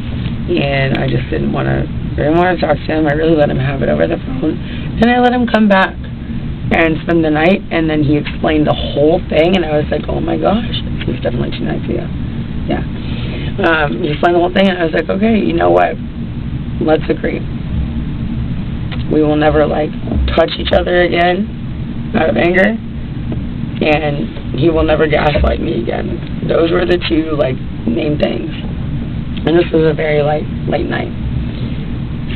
and I just didn't want to talk to him. I really let him have it over the phone. And I let him come back and spend the night, and then he explained the whole thing, and I was like, oh my gosh, it was definitely 2 nights ago. Yeah. He explained the whole thing, and I was like, okay, you know what? Let's agree. We will never, like, touch each other again out of anger, and he will never gaslight me again. Those were the 2, like, main things. And this was a very, like, late night.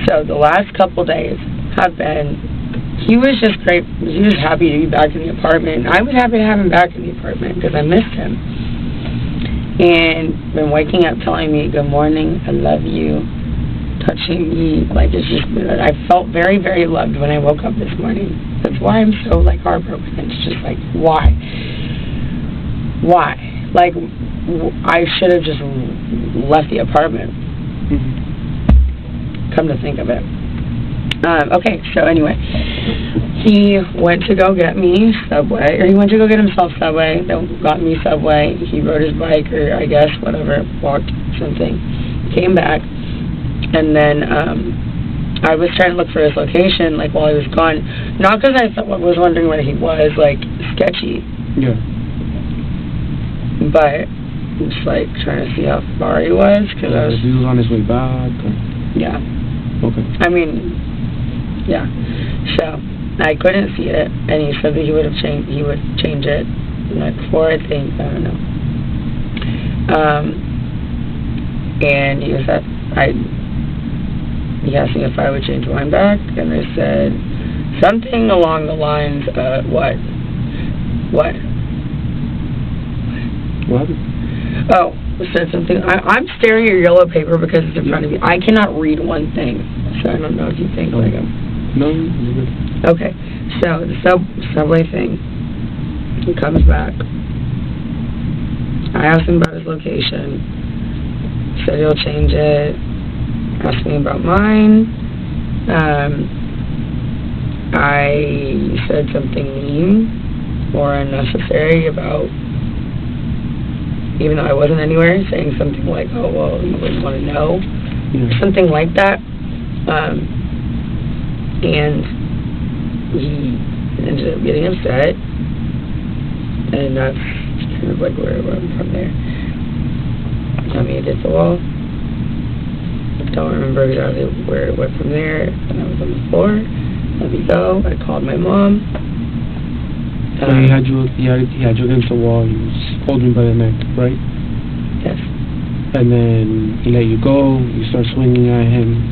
So the last couple days have been, he was just great. He was happy to be back in the apartment. I was happy to have him back in the apartment because I missed him. And been waking up telling me, good morning, I love you, touching me. Like, it's just, I felt very, very loved when I woke up this morning. That's why I'm so, like, heartbroken. It's just like, why? Why? Like, I should have just left the apartment. Come to think of it. Okay, so anyway, he went to go get me Subway, or he went to go get himself Subway, then got me Subway, he rode his bike, or I guess, whatever, walked something, came back, and then, I was trying to look for his location, like, while he was gone, not because I was wondering where he was, like, sketchy. Yeah. But, just, like, trying to see how far he was, because I was... He was on his way back, or... Yeah. Okay. I mean, yeah. So I couldn't see it, and he said that he would change it the night before, I think. I don't know. And he asked me if I would change mine back, and I said Something along the lines of what? What happened? Oh, said something. I'm staring at your yellow paper because it's in front of me. I cannot read one thing, so I don't know if you think like I'm... No, you're good. Okay, so the subway thing. He comes back. I asked him about his location. Said he'll change it. Asked me about mine. I said something mean or unnecessary about, even though I wasn't anywhere, saying something like, oh, well, you wouldn't want to know. Yeah. Something like that. And he ended up getting upset. And that's kind of like where I went from there. Got me against the wall. Don't remember exactly where it went from there. And I was on the floor. Let me go. I called my mom. So he had you against the wall. He was holding by the neck, right? Yes. And then he let you go. You start swinging at him,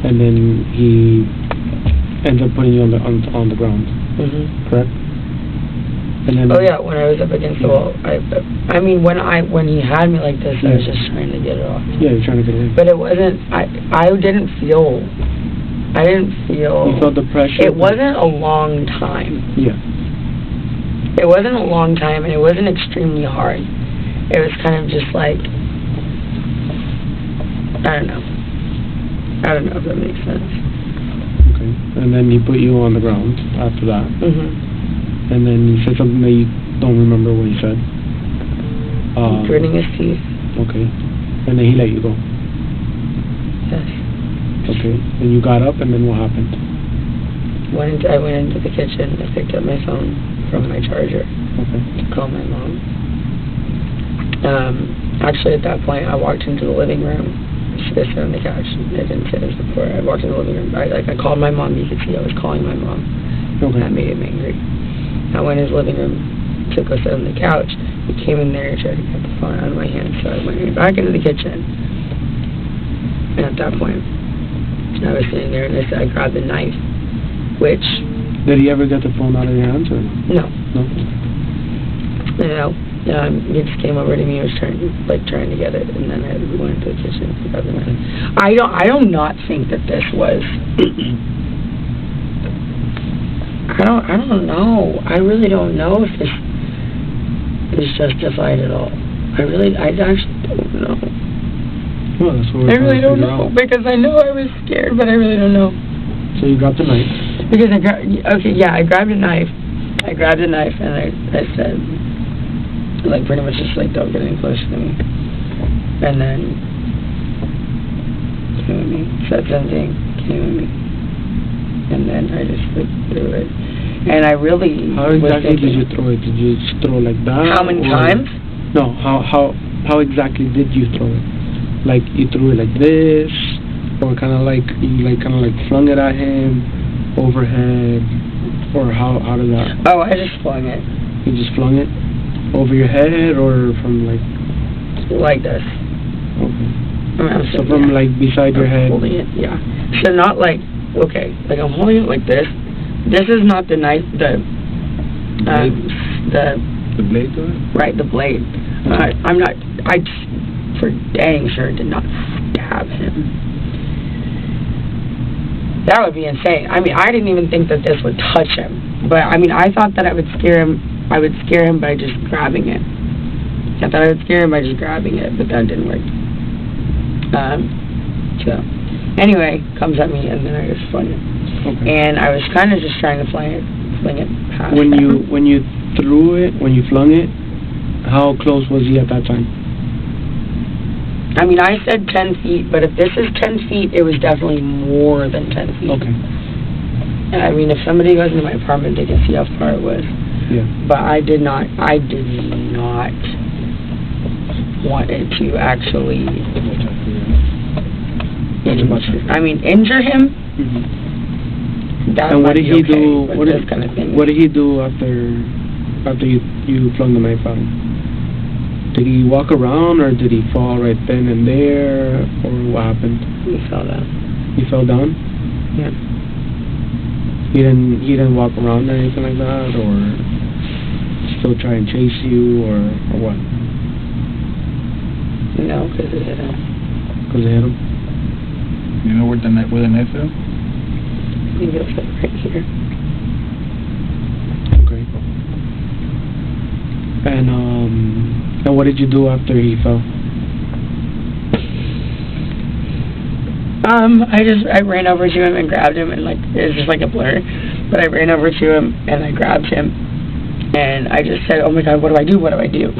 and then he ends up putting you on the ground. Correct. And then. Oh yeah, when I was up against the wall, I mean when he had me like this, I was just trying to get it off. Yeah, you're trying to get it in. But it wasn't. I didn't feel. You felt the pressure. It wasn't a long time. Yeah. It wasn't a long time, and it wasn't extremely hard. It was kind of just like, I don't know if that makes sense. Okay. And then he put you on the ground after that. And then he said something that you don't remember what he said. Gritting his teeth. Okay. And then he let you go. Yes. Okay. And you got up, and then what happened? I went into the kitchen. I picked up my phone from my charger. Okay. To call my mom. Actually, at that point, I walked into the living room. She was sitting on the couch. I didn't say this before. I walked into the living room. I called my mom. You could see I was calling my mom. Okay. That made him angry. I went in his living room, took us on the couch. He came in there and tried to get the phone out of my hand. So I went back into the kitchen. And at that point, I was sitting there, and I grabbed the knife, which... Did he ever get the phone out of your hands, or no? No. No. He just came over to me and was trying to get it, and then we went into the kitchen and grabbed the knife. I do not think that this was... I don't know. I really don't know if this is justified at all. I actually don't know. Well, that's what I really don't know, because I know I was scared, but I really don't know. So you grabbed the knife? Because I grabbed a knife. I grabbed a knife, and I said, like, pretty much just, like, don't get any closer to me. And then, came with me, said something, came with me. And then I just, like, threw it. And I really... How exactly did you throw it? Did you just throw like that? How many times? No, how exactly did you throw it? Like, you threw it like this, or kind of like flung it at him, overhead, or how did that? Oh, I just flung it. You just flung it over your head, or from like this. Okay. So from like beside your head. Holding it, yeah. So not like, okay, like I'm holding it like this. This is not the knife, the blade to it? Right, the blade. I for dang sure did not stab him. That would be insane. I mean, I didn't even think that this would touch him. But, I mean, I thought that I would scare him by just grabbing it. I thought I would scare him by just grabbing it, but that didn't work. So, anyway, comes at me, and then I just flung it. Okay. And I was kind of just trying to fling it past when you threw it, when you flung it, how close was he at that time? I mean, I said 10 feet, but if this is 10 feet, it was definitely more than 10 feet. Okay. I mean, if somebody goes into my apartment, they can see how far it was. Yeah. But I did not want it to actually injure him. Mm-hmm. That and what did he do? What did he do after you flung the knife at him? Did he walk around, or did he fall right then and there, or what happened? He fell down. He fell down? Yeah. He didn't walk around or anything like that, or still try and chase you, or what? No, because it hit him. Because it hit him? You know where the knife is? I think it was like right here. Okay. And what did you do after he fell? I ran over to him and grabbed him, and like it was just like a blur, but I ran over to him and I grabbed him, and I just said, "Oh my God, what do I do? What do I do?"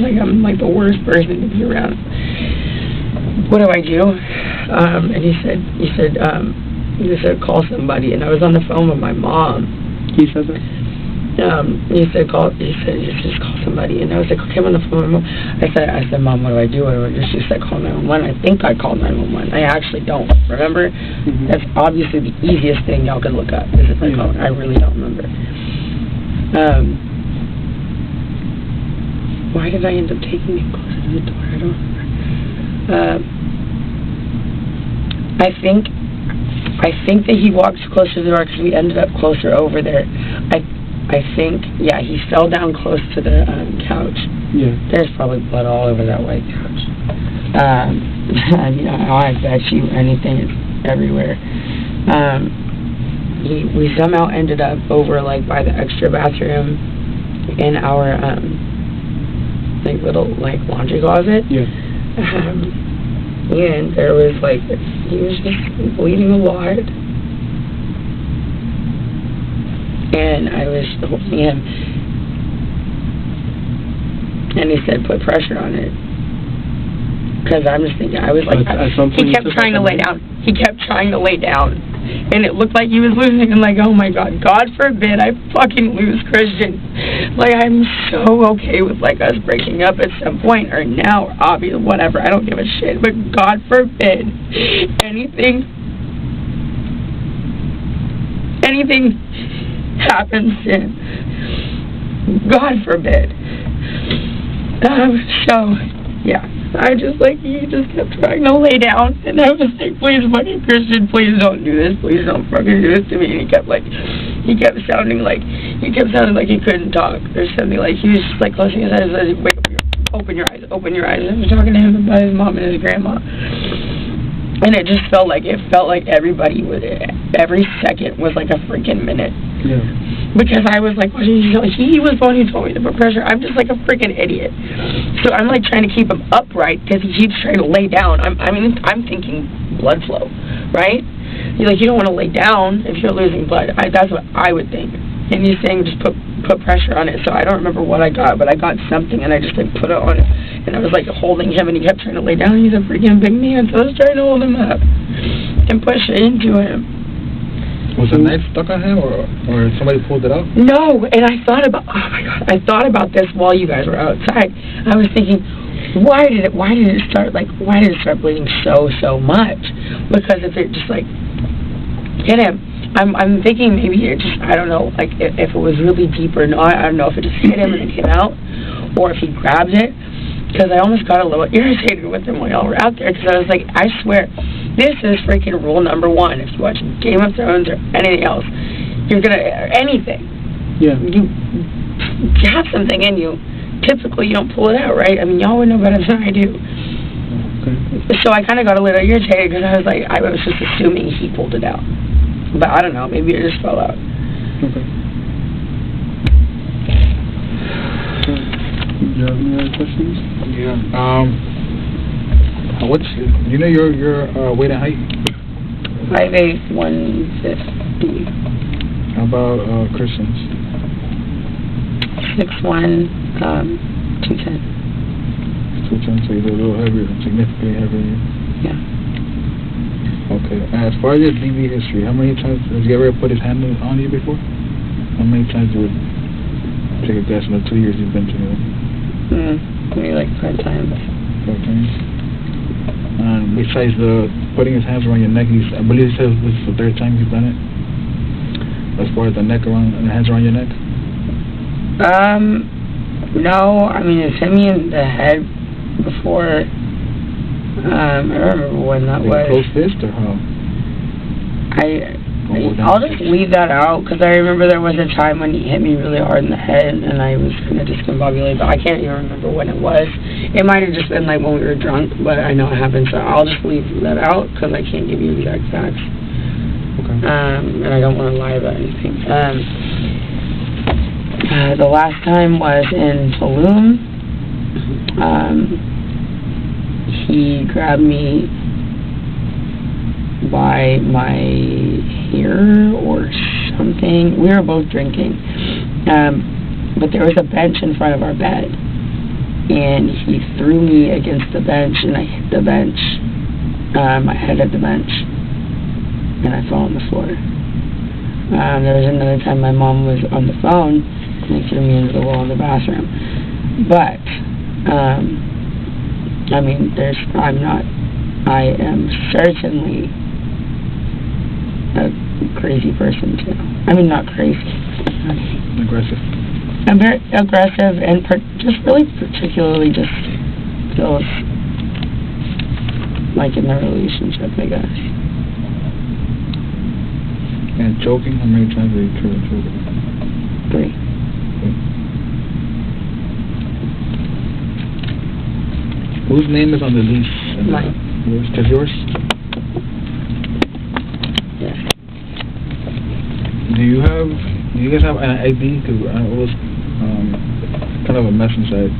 Like I'm like the worst person to be around. What do I do? And he said, call somebody, and I was on the phone with my mom. He said that? He said just call somebody, and I was like, okay, I'm on the phone with my mom. I said, Mom, what do I do? She said, call 911. I think I called 911. I actually don't remember. That's obviously the easiest thing y'all can look up. Is if I call. I really don't remember. Why did I end up taking him closer to the door? I don't remember. I think that he walked closer to the door because we ended up closer over there. I think, yeah, he fell down close to the couch. Yeah. There's probably blood all over that white couch. I bet you anything is everywhere. We somehow ended up over like by the extra bathroom in our like little like laundry closet. Yeah. And there was like he was just bleeding a lot. And I was holding him, and he said, put pressure on it. Because I'm just thinking, I was like, he kept trying to lay down. He kept trying to lay down. And it looked like he was losing. And like, oh my God, God forbid I fucking lose Christian. Like, I'm so okay with like us breaking up at some point, or now, or obviously, whatever. I don't give a shit. But God forbid anything happens to him. God forbid. So, yeah. I just like, he just kept trying to lay down, and I was like, please fucking Christian, please don't do this, please don't fucking do this to me. And he kept sounding like he couldn't talk or something. Like he was just like closing his eyes, like, wake up, open your eyes. And I was talking to him about his mom and his grandma. And it felt like everybody would, every second was like a freaking minute. Yeah. Because I was like, he was the one who told me to put pressure. I'm just like a freaking idiot. So I'm like trying to keep him upright because he keeps trying to lay down. I'm thinking blood flow, right? You don't want to lay down if you're losing blood. That's what I would think. And he's saying just put pressure on it. So I don't remember what I got, but I got something, and I just like put it on it. And I was like holding him, and he kept trying to lay down. He's a freaking big man, so I was trying to hold him up and push it into him. Was the knife stuck on him, or somebody pulled it out? No, and I thought about this while you guys were outside. I was thinking, why did it start bleeding so much? Because if it just like hit him, I'm thinking maybe it just, I don't know, like if it was really deep or not. I don't know if it just hit him and it came out, or if he grabbed it. Because I almost got a little irritated with him while y'all were out there. Because I was like, I swear, this is freaking rule number 1. If you watch Game of Thrones or anything else, you're gonna, anything. Yeah. You have something in you. Typically, you don't pull it out, right? I mean, y'all would know better than I do. Okay. So I kind of got a little irritated because I was like, I was just assuming he pulled it out. But I don't know, maybe it just fell out. Okay. Do you have any other questions? Yeah. What's your weight and height? 5'8", 150. How about Christians? 6'1", 210. 210, so you're a little heavier, significantly heavier. Yeah. Okay. As far as your DV history, how many times has he ever put his hand on you before? How many times you would take a guess in the 2 years you've been together? Maybe like 5 times. 5 times. Besides putting his hands around your neck, I believe he said this is the 3rd time he's done it. As far as the neck around and the hands around your neck. No. I mean, it's hit me in the head before. I don't remember when that was. Close fist or how? I'll just leave that out, because I remember there was a time when he hit me really hard in the head, and I was kind of discombobulated, but I can't even remember when it was. It might have just been like when we were drunk, but I know it happened, so I'll just leave that out, because I can't give you exact facts. Okay. And I don't want to lie about anything. The last time was in Tulum. He grabbed me by my hair or something. We were both drinking. But there was a bench in front of our bed. And he threw me against the bench, and I hit the bench. My head hit the bench. And I fell on the floor. There was another time my mom was on the phone, and they threw me into the wall in the bathroom. But, I mean, I am certainly a crazy person too. I mean, not crazy. Aggressive. I'm very aggressive and just really particularly just feels like in a relationship, I guess. And choking, how many times have you tried choking? 3. Whose name is on the lease? Mine. Yours? Just yours? Yes. Do you guys have an ID? Because it was kind of a mess inside,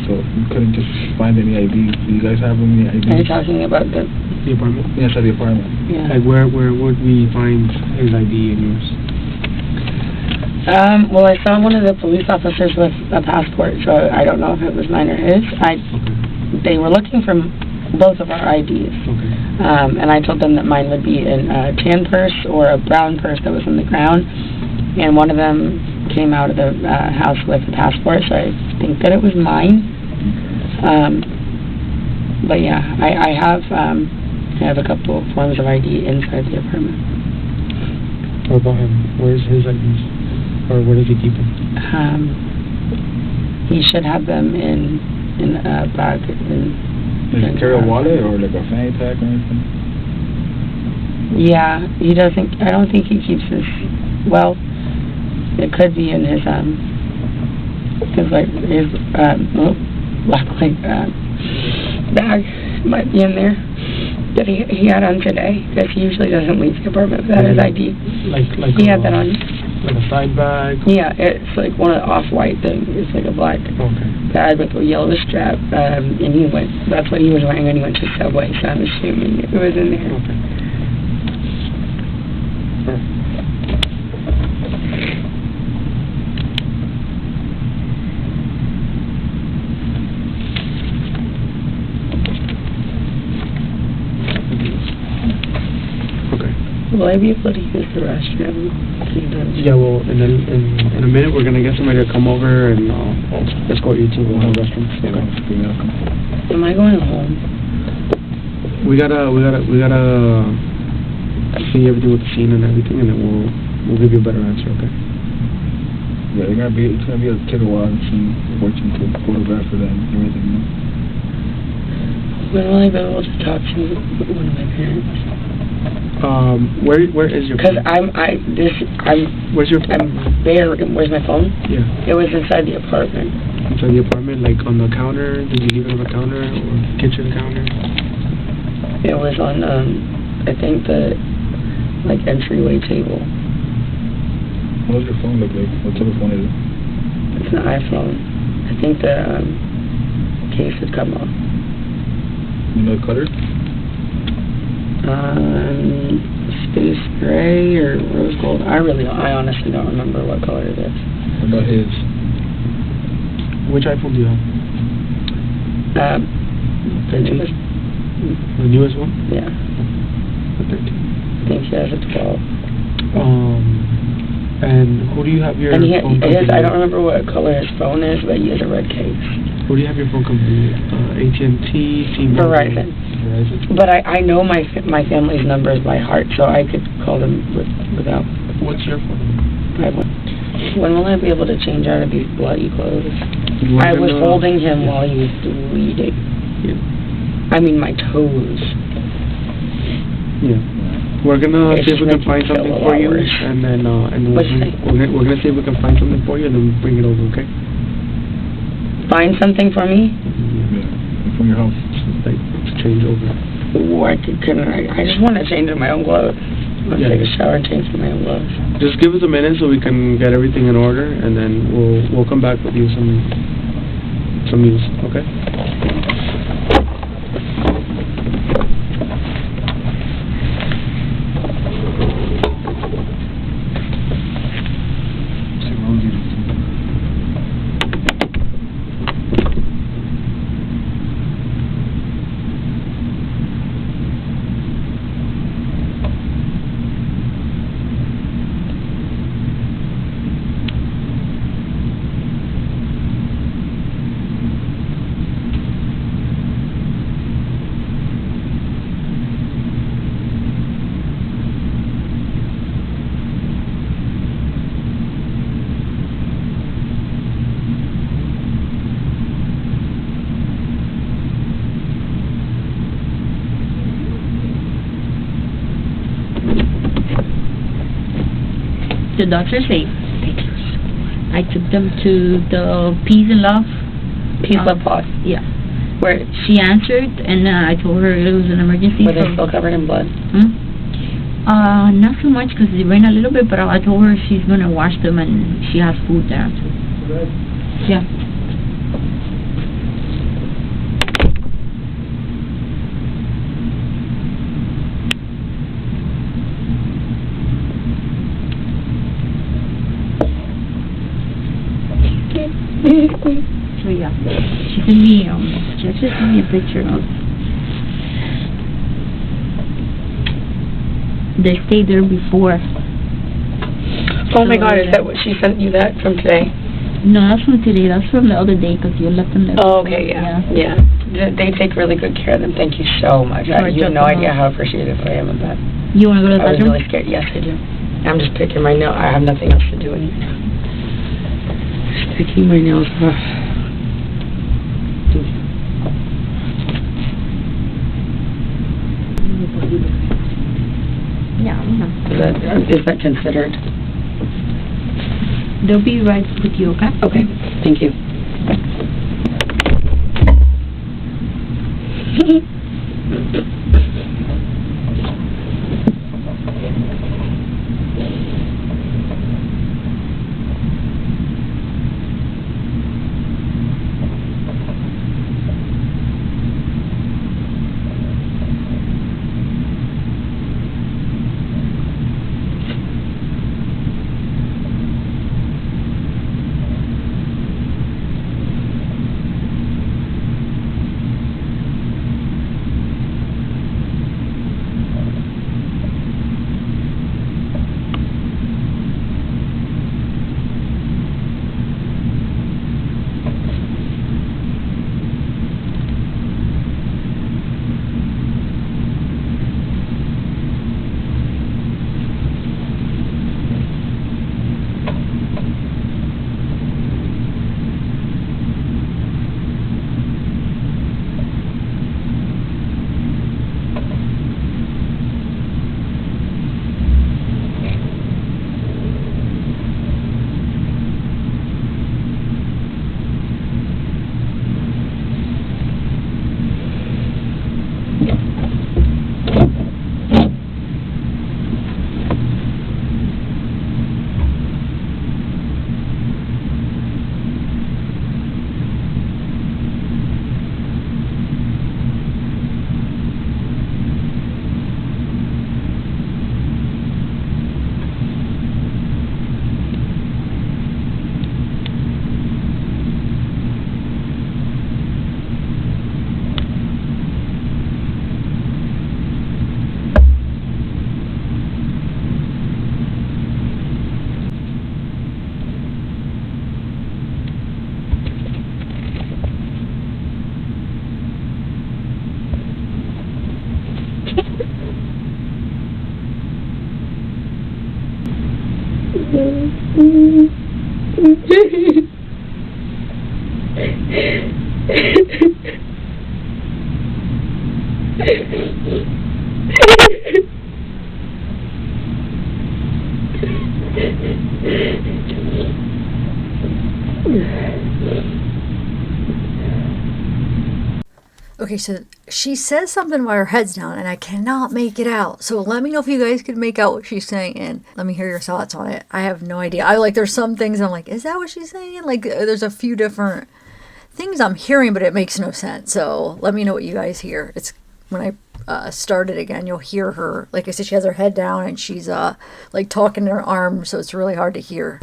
so we couldn't just find any ID. Do you guys have any ID? Are you talking about the apartment? Yes, at the apartment. Yeah. Like, where would we find his ID and yours? Well, I saw one of the police officers with a passport, so I don't know if it was mine or his. They were looking for both of our IDs. Okay. And I told them that mine would be in a tan purse or a brown purse that was on the ground. And one of them came out of the house with a passport, so I think that it was mine. But yeah, I have a couple of forms of ID inside the apartment. What about him? Where's his IDs? Or where does he keep them? He should have them in a bag. Does he carry a wallet or like a fanny pack or anything? Yeah, he doesn't. I don't think he keeps his. Well, it could be in his black bag might be in there that he had on today, because he usually doesn't leave the apartment without his ID. Like he had that on. Like a side bag? Yeah, it's like one of the off-white things. It's like a black bag with a yellow strap, and that's what he was wearing when he went to Subway, so I'm assuming it was in there. Okay. Will I be able to use the restroom? Yeah, well, in a minute we're gonna get somebody to come over and escort you to the restroom. Am I going home? We gotta see everything with the scene and everything, and then we'll give you a better answer. Okay? Yeah, it's gonna be take a while and watching to photograph for that and everything. When will I be able to talk to one of my parents? Where is your phone? Where's your phone? Where's my phone? Yeah. It was inside the apartment. Inside the apartment, like on the counter? Did you leave it on the counter or kitchen counter? It was on, I think the, entryway table. What does your phone look like? What type of phone is it? It's an iPhone. I think the case had come off. You know the color? Space gray or rose gold. I honestly don't remember what color it is. What about his? Which iPhone do you have? 13? The newest one? Yeah. The 13. I think he has a 12. And who do you have your phone company? I don't remember what color his phone is, but he has a red case. Who do you have your phone company? AT&T, T-Mobile? Verizon. But I know my family's numbers by heart, so I could call them without. What's your phone number? When will I be able to change out of these bloody clothes? I was holding him while he was bleeding. Yeah. I mean, my toes. Yeah. We're gonna see if we can It's find making me something feel a for lot you, worse. and then we're What'd you say? gonna see if we can find something for you, and then bring it over, okay? Find something for me? Yeah, from your house. Like to change over. Ooh, I just want to change in my own clothes. I want to take a shower and change in my own clothes. Just give us a minute so we can get everything in order, and then we'll come back with you some news, okay? See Rosie. The doctor's safe. I took them to the Peace and Love. Peace, love, pause. Yeah. Where She answered, and I told her it was an emergency. were they still covered in blood? Not so much because they rain a little bit, but I told her she's gonna wash them, and she has food there. Yeah. So yeah, she sent me she actually sent me a picture of. They stayed there before. Oh my God, is that what she sent you that from today? No, that's from today. That's from the other day because you left them there. Oh, okay, yeah. They take really good care of them. Thank you so much. Sure, You have no just idea how appreciative I am of that. You want to go to the I was bathroom? really scared. Yes, I do. I'm just picking my nails. I have nothing else to do anymore. Just picking my nails off. Yeah. Is that considered? They'll be right with you, okay? Okay, thank you. Okay, so she says something while her head's down, and I cannot make it out. So let me know if you guys can make out what she's saying, and let me hear your thoughts on it. I have no idea. There's some things I'm like, is that what she's saying? Like, there's a few different things I'm hearing, but it makes no sense. So let me know what you guys hear. It's when I start it again, you'll hear her. Like I said, she has her head down, and she's like talking in her arm, so it's really hard to hear.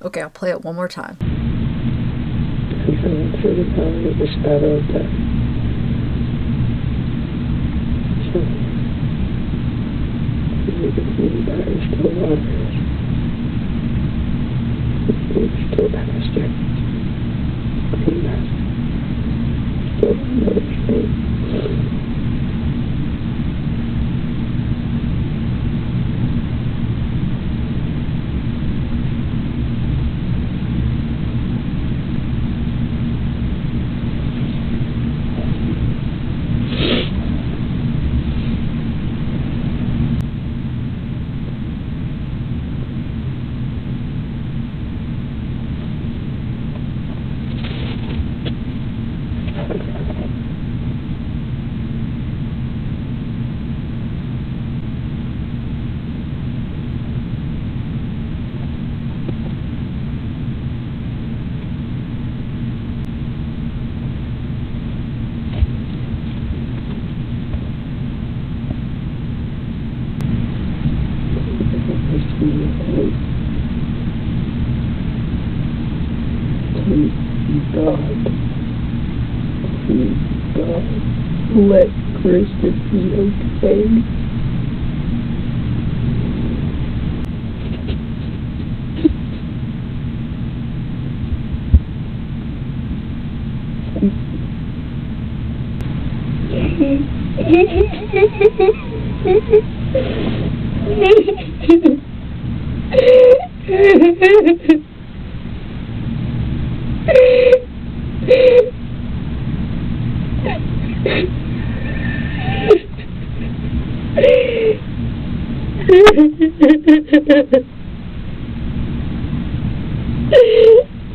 Okay, I'll play it one more time. Let Kristen be okay.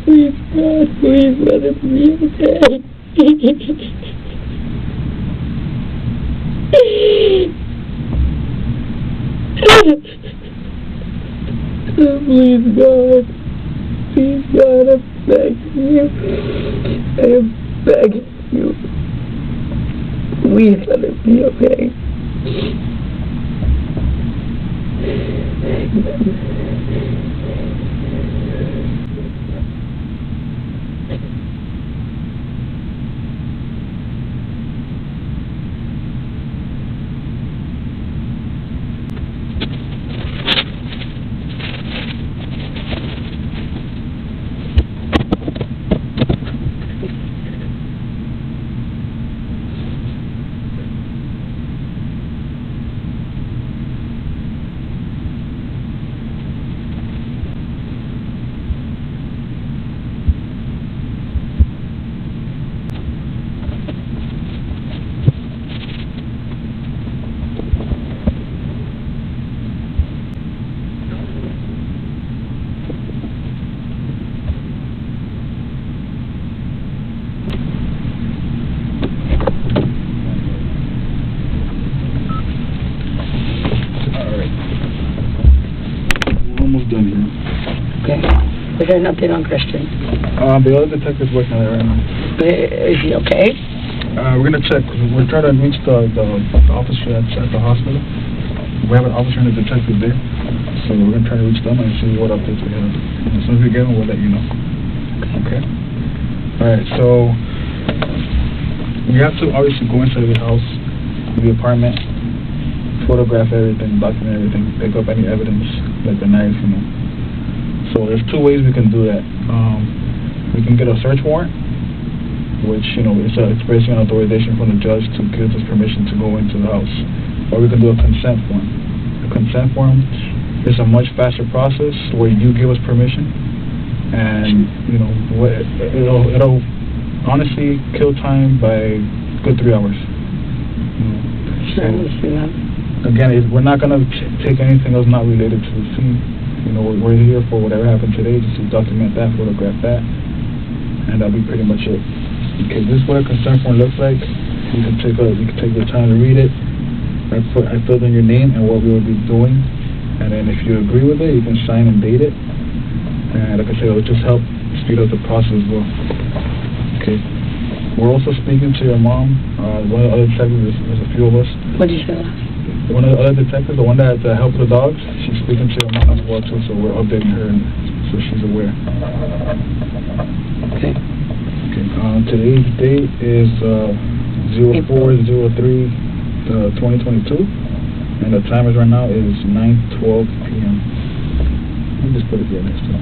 Please, God, please let it be okay. Please, God. Please, God, I'm begging you. I am begging you. Please let it be okay. Is there an update on Christian? The other detective's working on it right now. Is he okay? We're gonna check. We're trying to reach the officer at the hospital. We have an officer and a detective there, so we're gonna try to reach them and see what updates we have. And as soon as we get them, we'll let you know. Okay. All right. So we have to obviously go inside the house, the apartment, photograph everything, document everything, pick up any evidence like the knife, you know. So there's two ways we can do that. We can get a search warrant, which, you know, it's basically an authorization from the judge to give us permission to go into the house. Or we can do a consent form. A consent form is a much faster process where you give us permission, and, you know, it'll honestly kill time by good 3 hours. Sure, we'll see that. Again, we're not going to take anything else not related to the scene. You know, we're here for whatever happened today, just to document that, photograph that, and that'll be pretty much it. Okay, this is what a consent form looks like. You can take the time to read it. I filled in your name and what we will be doing, and then if you agree with it, you can sign and date it. And like I said, it'll just help speed up the process as well. Okay. We're also speaking to your mom. One of the other detectives, there's a few of us. What did you say last? One of the other detectives, the one that helped the dogs, she's speaking to your mom as well too, so we're updating her so she's aware. Okay. Okay. Today's date is 04/03/2022, and the timer right now is 9:12 p.m. Let me just put it here next to it.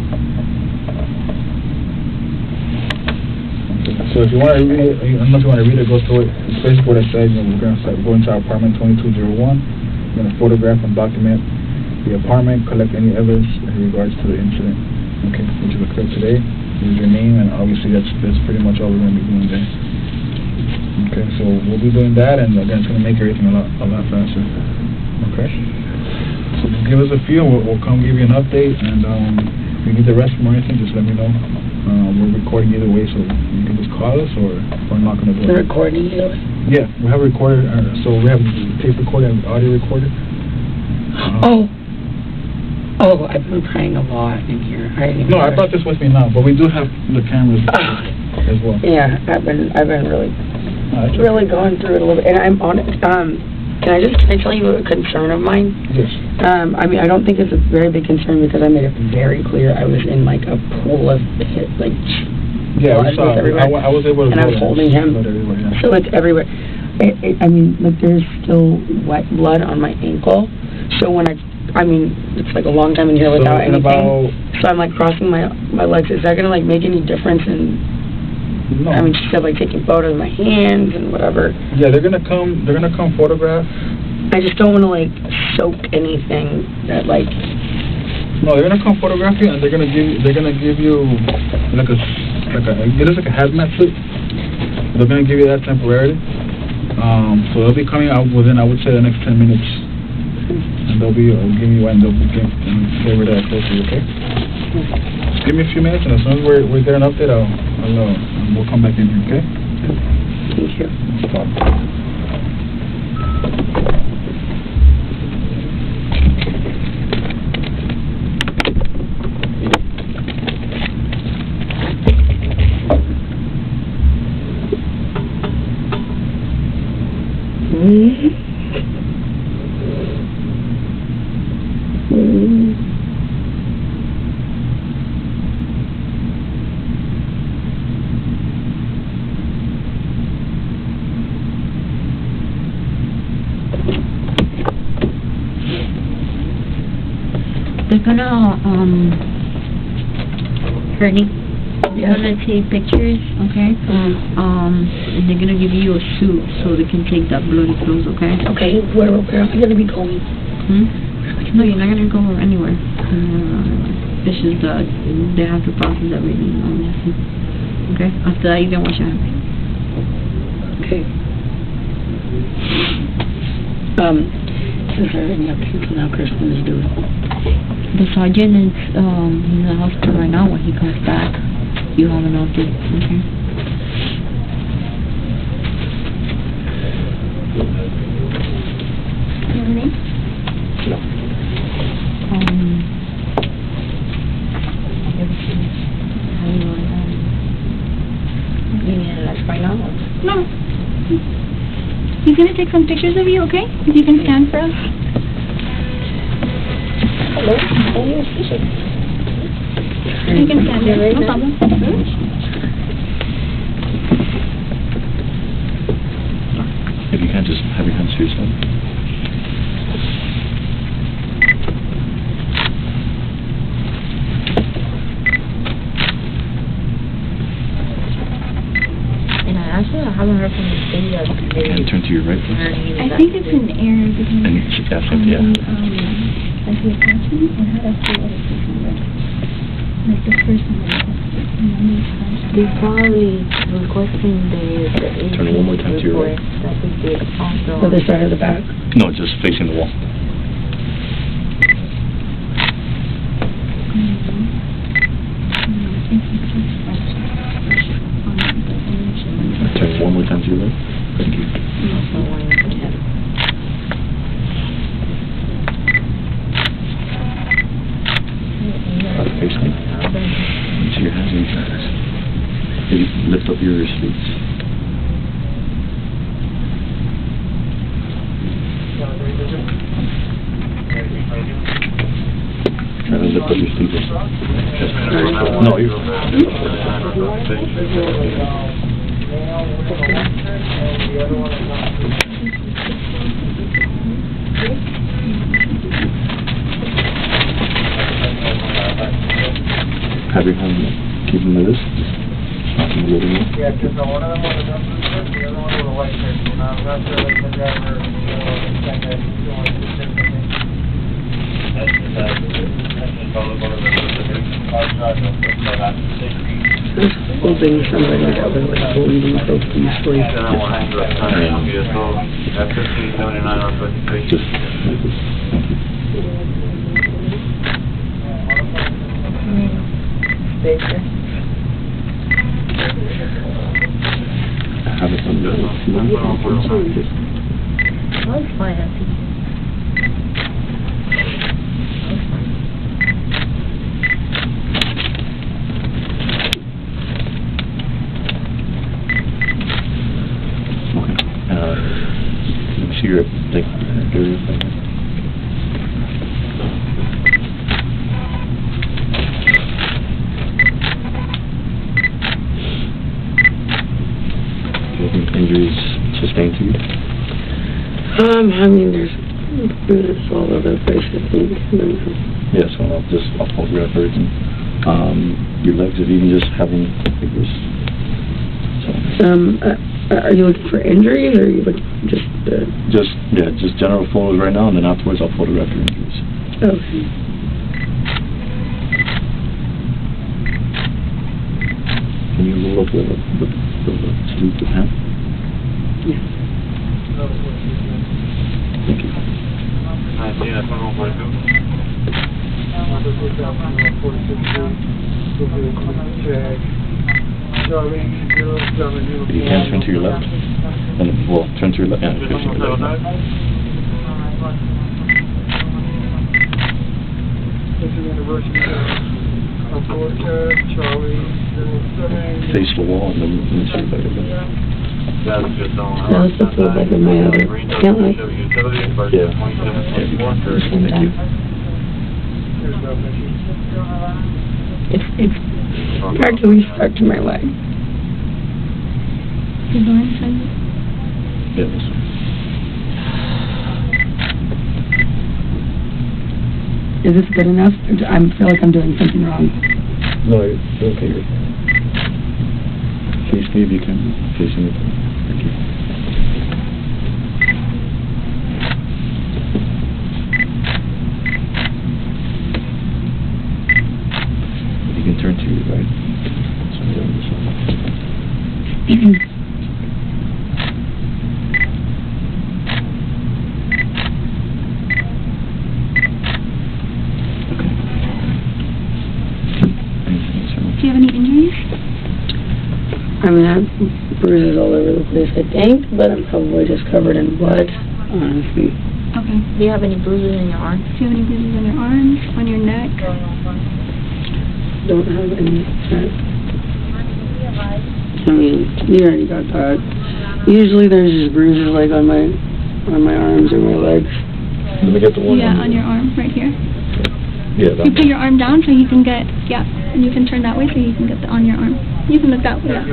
So if you want to read it, I don't know if you want to read it, go through it. It's basically what it says. You know, we're going to go into our apartment 2201. We're going to photograph and document the apartment, collect any evidence in regards to the incident. Okay, which is occurred today. Use your name, and obviously that's pretty much all we're going to be doing there. Okay, so we'll be doing that, and again, it's going to make everything a lot faster. Okay. So give us a feel. We'll come give you an update, and if you need the rest or anything, just let me know. We're recording either way, so you can just call us, or we're not going to do it. We're recording either way? Yeah, we have a recorder, so we have tape recorder and audio recorder. I've been praying a lot in here. No, I brought this with me now, but we do have the cameras as well. Yeah, I've been really going through it a little bit, and I'm on it. Can I tell you a concern of mine? Yes. I mean, I don't think it's a very big concern because I made it very clear I was in like a pool of blood. Yeah, we saw. I was able to. And I was holding him, yeah. so it's everywhere. I mean, like there's still wet blood on my ankle. So when I mean, it's like a long time in here without anything. So I'm like crossing my legs. Is that gonna like make any difference in? No. I mean, she said like taking photos of my hands and whatever. Yeah, they're gonna come photograph. I just don't want to like soak anything that like. No, they're gonna come photograph you, and they're gonna give you like a it is like a hazmat suit. They're gonna give you that temporarily. So they'll be coming out within, I would say, the next 10 minutes, and they'll be giving you and they'll be over there close to you. Okay. Just give me a few minutes, and as soon as we get an update, we'll come back in here. Okay. Thank you. No problem. They're gonna, Courtney, they're gonna take pictures, okay? And they're gonna give you a suit so they can take that bloody clothes, okay? Okay, where am I gonna be going? No, you're not gonna go anywhere. It's just they have to process everything, okay? After that, you can wash your hands. Okay. Is there any updates on how Kristen is doing? The sergeant is in the hospital right now. When he comes back, you have an update, okay? You have a name? No. You need it like right now? No. He's gonna take some pictures of you, okay? If you can stand for us. Hello? Oh, yes, yes. You can stand there, no problem. If you can, just have your hands to yourself. And Actually, I haven't heard from the city of And turn to your right, please. I think it's an error because And yeah, Cynthia. like the attachment, it had a few other things on it. Like the first one. They're probably requesting the Turn it one more time to your right. that we did also. So this side of the back? No, just facing the wall. Turn one more time to your right. Thank you. Face me. See your hands and your eyes. Maybe lift up your sleeves. Try to lift up your sleeves. No, you're have your hand, keep them like this. Knock them a little more. Yeah, because one of them was a number 6, the other one was a white shirt. And I'm not sure if the driver, Hoping somebody that was like holding so peacefully. Just like this. Have it done. That's fine, I think. Let me see your like area. Injuries sustained to you? I mean, there's bruises all over the place, I think. Yeah, so I'll photograph everything. Your legs, if you can just have them like this. So. Are you looking for injuries, or are you looking just just general photos right now, and then afterwards I'll photograph your injuries. Okay. Can you roll up the sleeve of the hand? Yeah. Thank you. You can turn to your left. And, well, turn to your left. Yeah, turn to your left. Face the wall and then see your back again. That was the full back of my other account. Yeah. Thank you. It's practically stuck to my leg. The door inside. Yeah, this one. Is this good enough? Or I feel like I'm doing something wrong. No, you're okay. Face me if you can. Face me. Thank you. You can turn to your right. So I'm doing this one. Do you have any injuries? I mean, I have bruises all over the place, I think, but I'm probably just covered in blood, honestly. Okay. Do you have any bruises in your arms? Do you have any bruises on your arms, on your neck? Don't have any. I mean, you already got that. Usually there's just bruises like on my arms or my legs. Let me get the one. Yeah, on your arm, right here. Yeah, that You put your arm down so you can get, yeah, and you can turn that way so you can get the on your arm. You can look that way, yeah.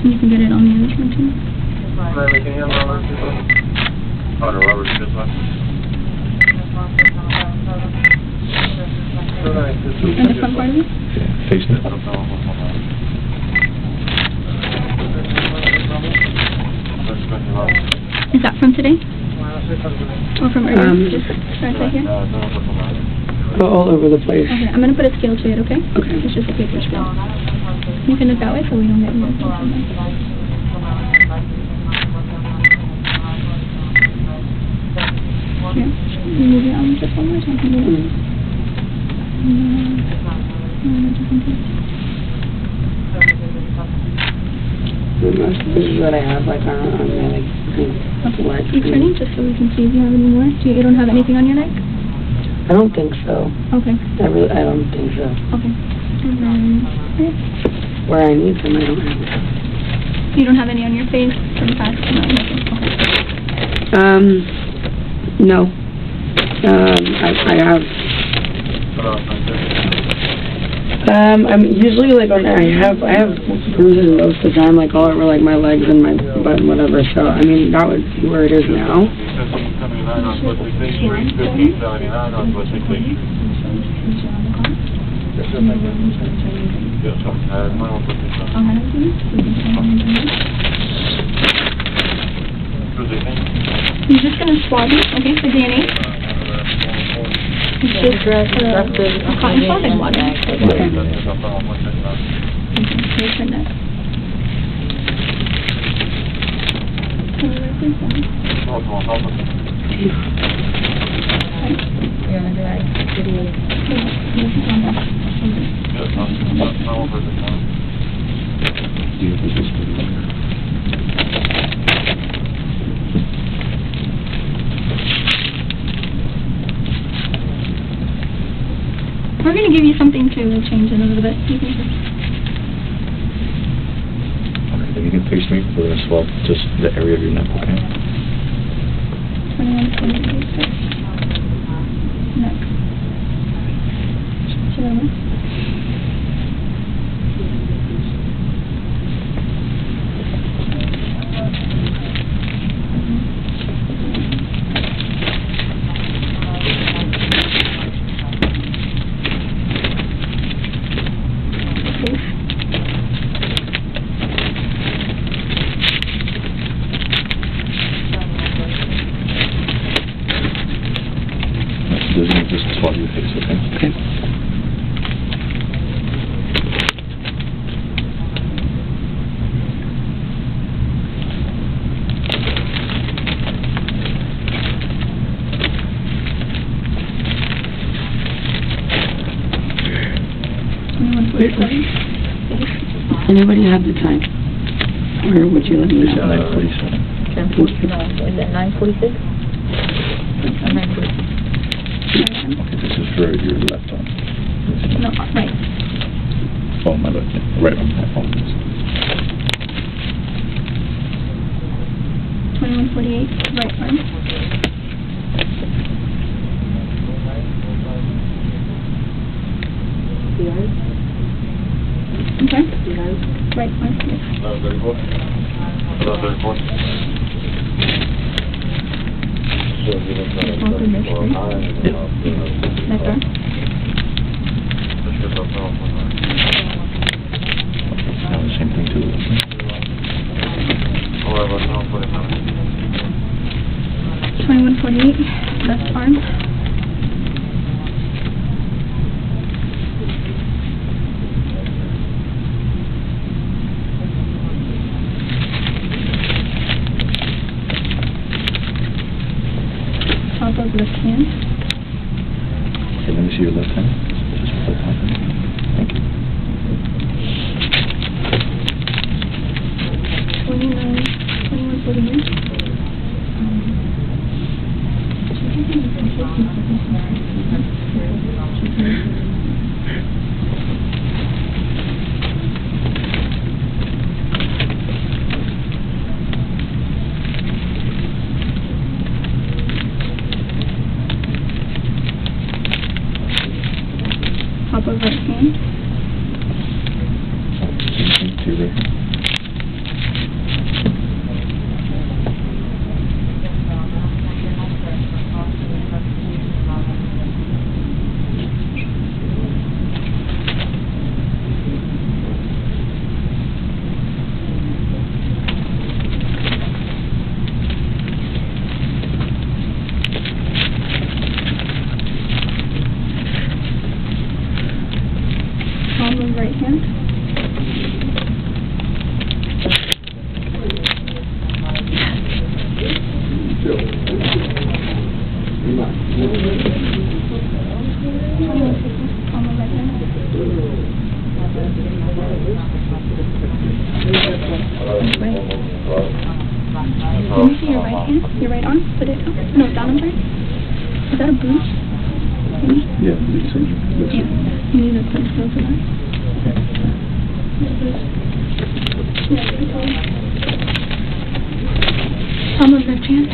And you can get it on the other one too. And the front part of it? Yeah, face me. Is that from today? Or from earlier? Just starts right here? All over the place. Okay, I'm going to put a scale to it, okay? Okay. It's just a paper scale. You can look that way so we don't get more information. Here, you move your arm just one more time. This is what I have, like, on my, like, legs. Keep turning just so we can see if you have any more. You don't have anything on your leg? I don't think so. Okay. I don't think so. Okay. And then, Where I need them, I don't have them. you don't have any on your face from the past? No, nothing. Okay. No. I have. I'm usually like I have bruises most of the time, like all over like my legs and my butt and whatever. So I mean that would be where it is now. You're just gonna swab it, okay, for DNA. It's just a cotton swab and water. Okay. Here's your neck. We're going to give you something to change in a little bit. You can just... Okay, then you can face me. We're going to swab just the area of your neck, okay? 21, 26. Neck. Shoulder. Just swab your face, okay? Okay. Anybody have the time? Or would you let me know? 9:47. 10:40. Is that 9:46? 9:46. Okay, this is for your left arm. No, right. Oh, my left, yeah. Right arm. I apologize. 21:48, right arm. Okay. Right arm. Yes. 34. 34. Left arm. Now the same thing too. 21:48, left arm. Top of left hand. Okay, let me see your left hand. Just put it on. Thank you. 21:49. Top of right hand. Same thing to your right hand. Let me see your right hand, your right arm. Put it up. No, down, I'm sorry. Is that a bruise? Maybe? Yeah, it's Yeah. You need to put it close to that. Yeah, pretty close. Palm of left hand.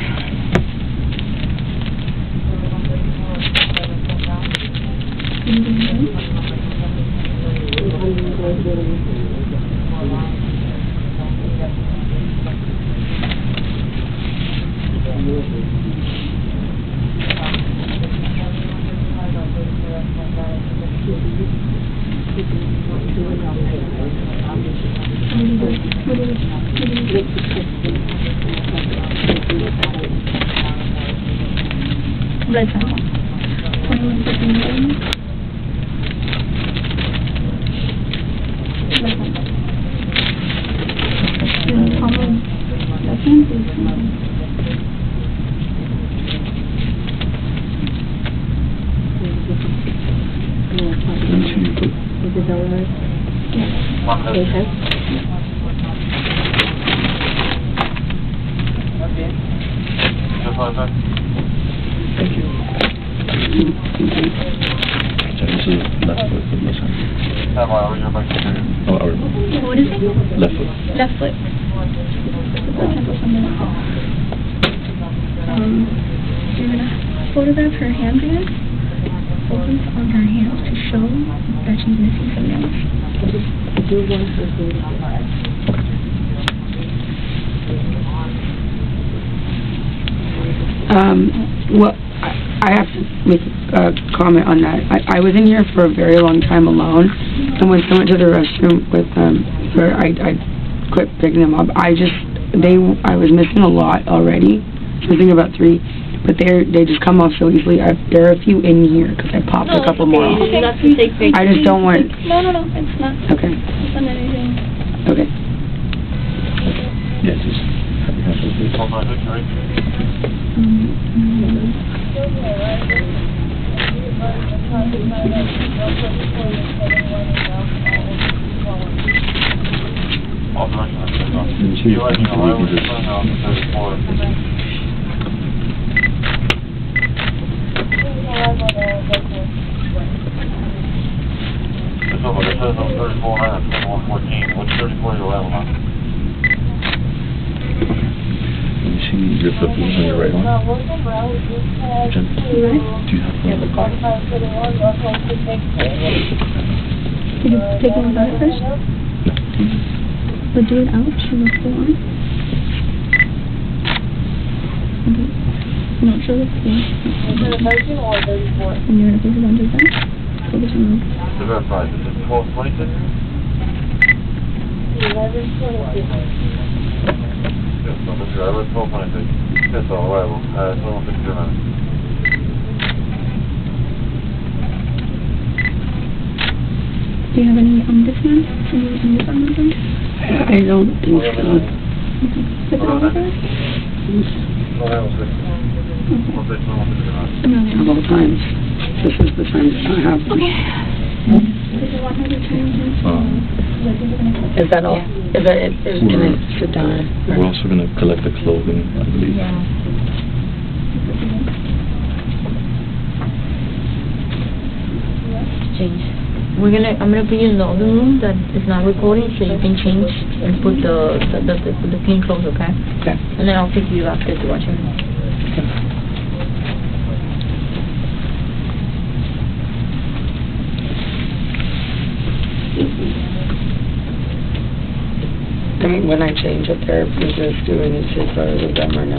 Right side. 21 seconds. Right side. Palm of left hand, please. Is it all right? Yeah. Just like that. Thank you. So this is left foot with left hand. Oh, our What is it? left foot. Left foot. You're gonna photograph her hand there. Focus on her hands to show that she's missing some nails. Well, I have to make a comment on that. I was in here for a very long time alone, and when I went to the restroom with them, I quit picking them up. I was missing a lot already. I was thinking about 3, but they just come off so easily. There are a few in here because I popped a couple more off. Not to take pictures. I just don't want. No, it's not. Okay. It's not anything. Okay. Yeah, just have your hands over Hold on, just right. All directions. And so you can just It's over, it says on 34 minus 2114. What's 34 your level on? Let me see your flip on your right arm. Jen, do you have one? Did you take one without it first? No. But do it out to the full arm. Okay. No, show the full. And you're gonna focus on just that? Focus on To verify, this is 1226? 1126. Yes, so this is 1226. Yes, all arrival. 1260 minutes. Do you have any discount? Any discount on them? I don't think so. Put it over there? No. Several times. This is the time I have. Is that all? Is that it? Can I sit down? We're also going to collect the clothing, I believe. Change. I'm gonna be in the other room that is not recording, so you can change and put the clean clothes, okay? Okay. And then I'll take you after to watch everything. And when I change up there, is this doing this as far as them or no?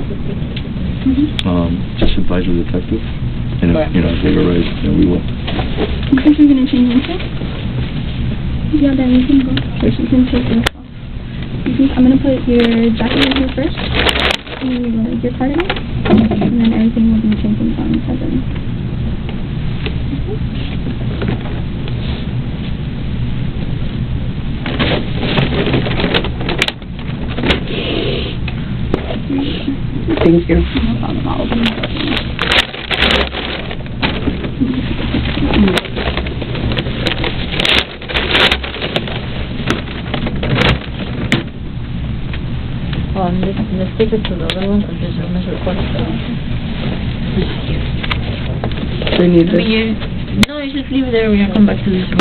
Just advise the detective, and if, if they arise, then we will. Okay, so you're gonna change into? Yeah, then you can go. First you can take this off. I'm gonna put your jacket in here first. And then you're gonna your cardigan. And then everything will be changing on the side. Thank you. No problem, I'll open it up. let's take it to the other one, because this room is recorded. We need I mean, no, you just leave it there. We're gonna come back to this room.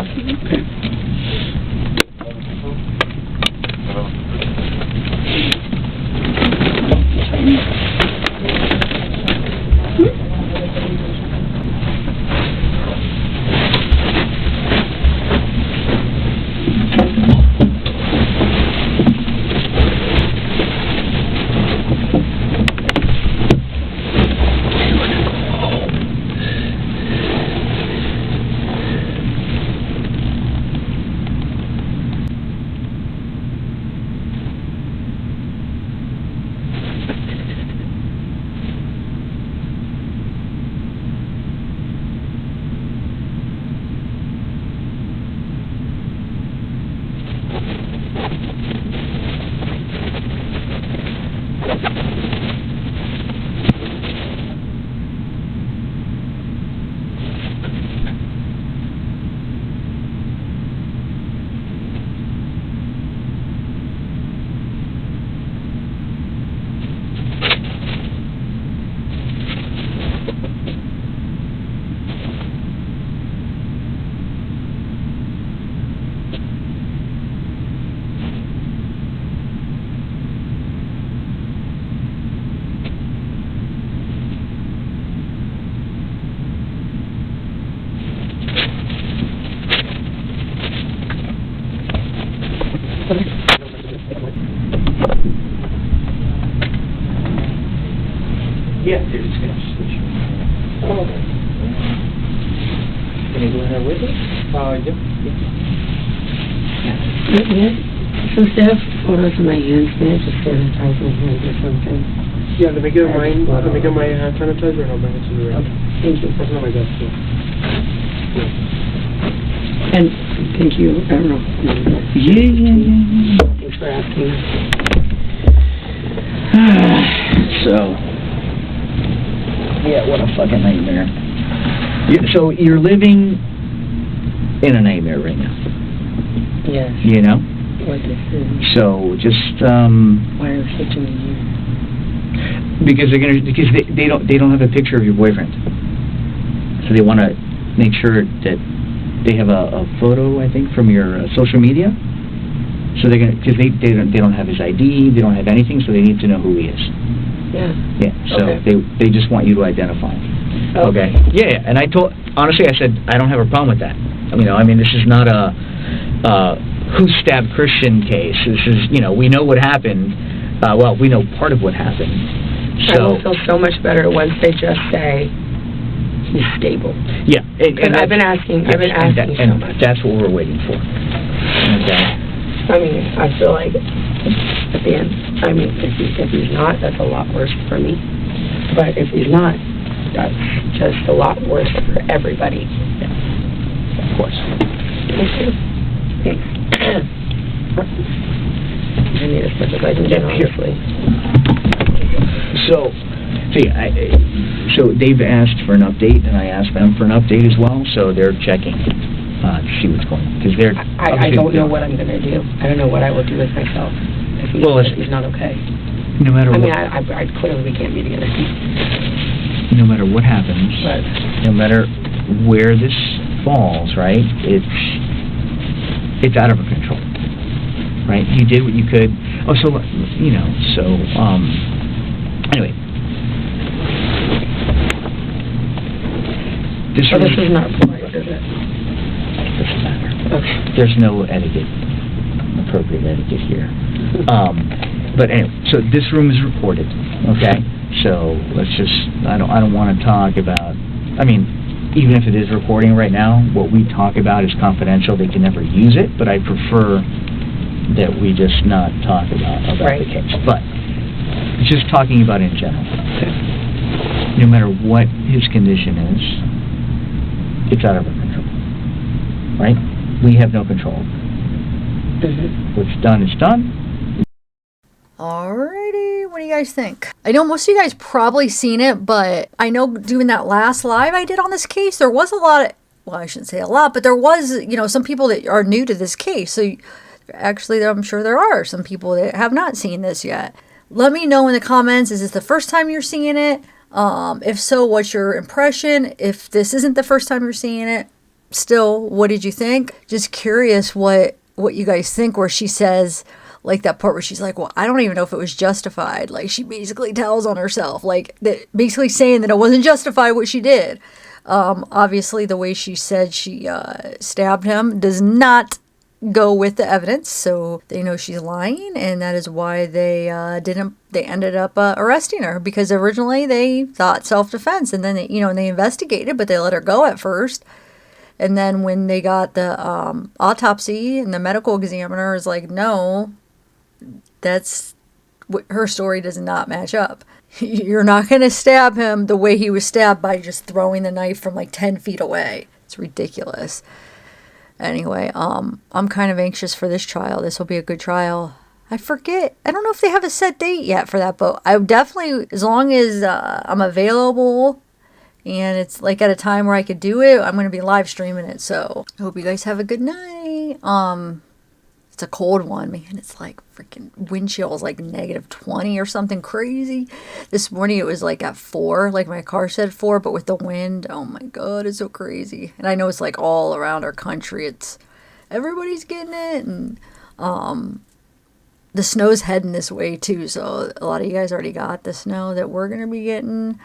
Okay. Yeah, they're just gonna switch. Oh, okay. Can you go in there with us? Yeah. So Steph, photos of my hands, can I just sanitize my hands or something? Yeah, let me get my hand sanitizer and I'll bring it to you. Okay, thank you. That's not my desk, so. And thank you, Errol. Yeah. Thanks for asking. So, yeah, what a fucking nightmare. So you're living in a nightmare right now. Yes. You know? What this is. So just Why are we switching here? because they don't have a picture of your boyfriend, so they want to make sure that they have a photo, I think, from your social media. So they're gonna, because they don't have his ID, they don't have anything, so they need to know who he is. Yeah. Yeah. So Okay. they just want you to identify him. Okay. Yeah. And I said I don't have a problem with that. I mean this is not a who stabbed Christian case. This is, we know what happened. Well, we know part of what happened. I will feel so much better once they just say he's stable. Yeah. Because I've been asking so much. That's what we're waiting for. Okay. I mean, I feel like at the end, if he's not, that's a lot worse for me. But if he's not, that's just a lot worse for everybody. Yeah. Of course. Thank you. Thanks. I need as much as I can get, honestly. So they've asked for an update, and I asked them for an update as well, so they're checking to see what's going on. Because I don't know what I'm going to do. I don't know what I will do with myself if he's not okay. No matter what. I clearly we can't be together. No matter what happens, But no matter where this falls, right, it's out of our control, right? You did what you could. Oh, so, anyway. This is not polite, is it? Doesn't matter. Okay. There's no appropriate etiquette here. But anyway, so this room is recorded, okay? So let's just, I don't want to talk about, even if it is recording right now, what we talk about is confidential. They can never use it, but I prefer that we just not talk about the case. But just talking about it in general. No matter what his condition is, it's out of our control, right? We have no control. Mm-hmm. What's done is done. Alrighty, what do you guys think? I know most of you guys probably seen it, but I know doing that last live I did on this case, there was a lot of, well, I shouldn't say a lot, but there was, some people that are new to this case. So actually, I'm sure there are some people that have not seen this yet. Let me know in the comments, is this the first time you're seeing it? If so, what's your impression? If this isn't the first time you're seeing it, still, what did you think? Just curious what you guys think, where she says, like that part where she's like, well, I don't even know if it was justified. Like, she basically tells on herself, like, that, basically saying that it wasn't justified what she did. Obviously, the way she said she stabbed him does not go with the evidence, so they know she's lying, and that is why they ended up arresting her, because originally they thought self-defense, and then they investigated, but they let her go at first. And then when they got the autopsy, and the medical examiner is like, no, her story does not match up. You're not going to stab him the way he was stabbed, by just throwing the knife from like 10 feet away. It's ridiculous. Anyway, I'm kind of anxious for this trial. This will be a good trial. I forget. I don't know if they have a set date yet for that, but I definitely, as long as I'm available and it's like at a time where I could do it, I'm going to be live streaming it. So I hope you guys have a good night. It's a cold one, man. It's like freaking wind chill is like -20 or something crazy. This morning it was like at 4, like my car said 4, but with the wind, oh my God, it's so crazy. And I know it's like all around our country. Everybody's getting it, and the snow's heading this way too. So a lot of you guys already got the snow that we're gonna be getting.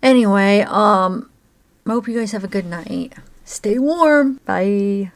Anyway, I hope you guys have a good night. Stay warm. Bye.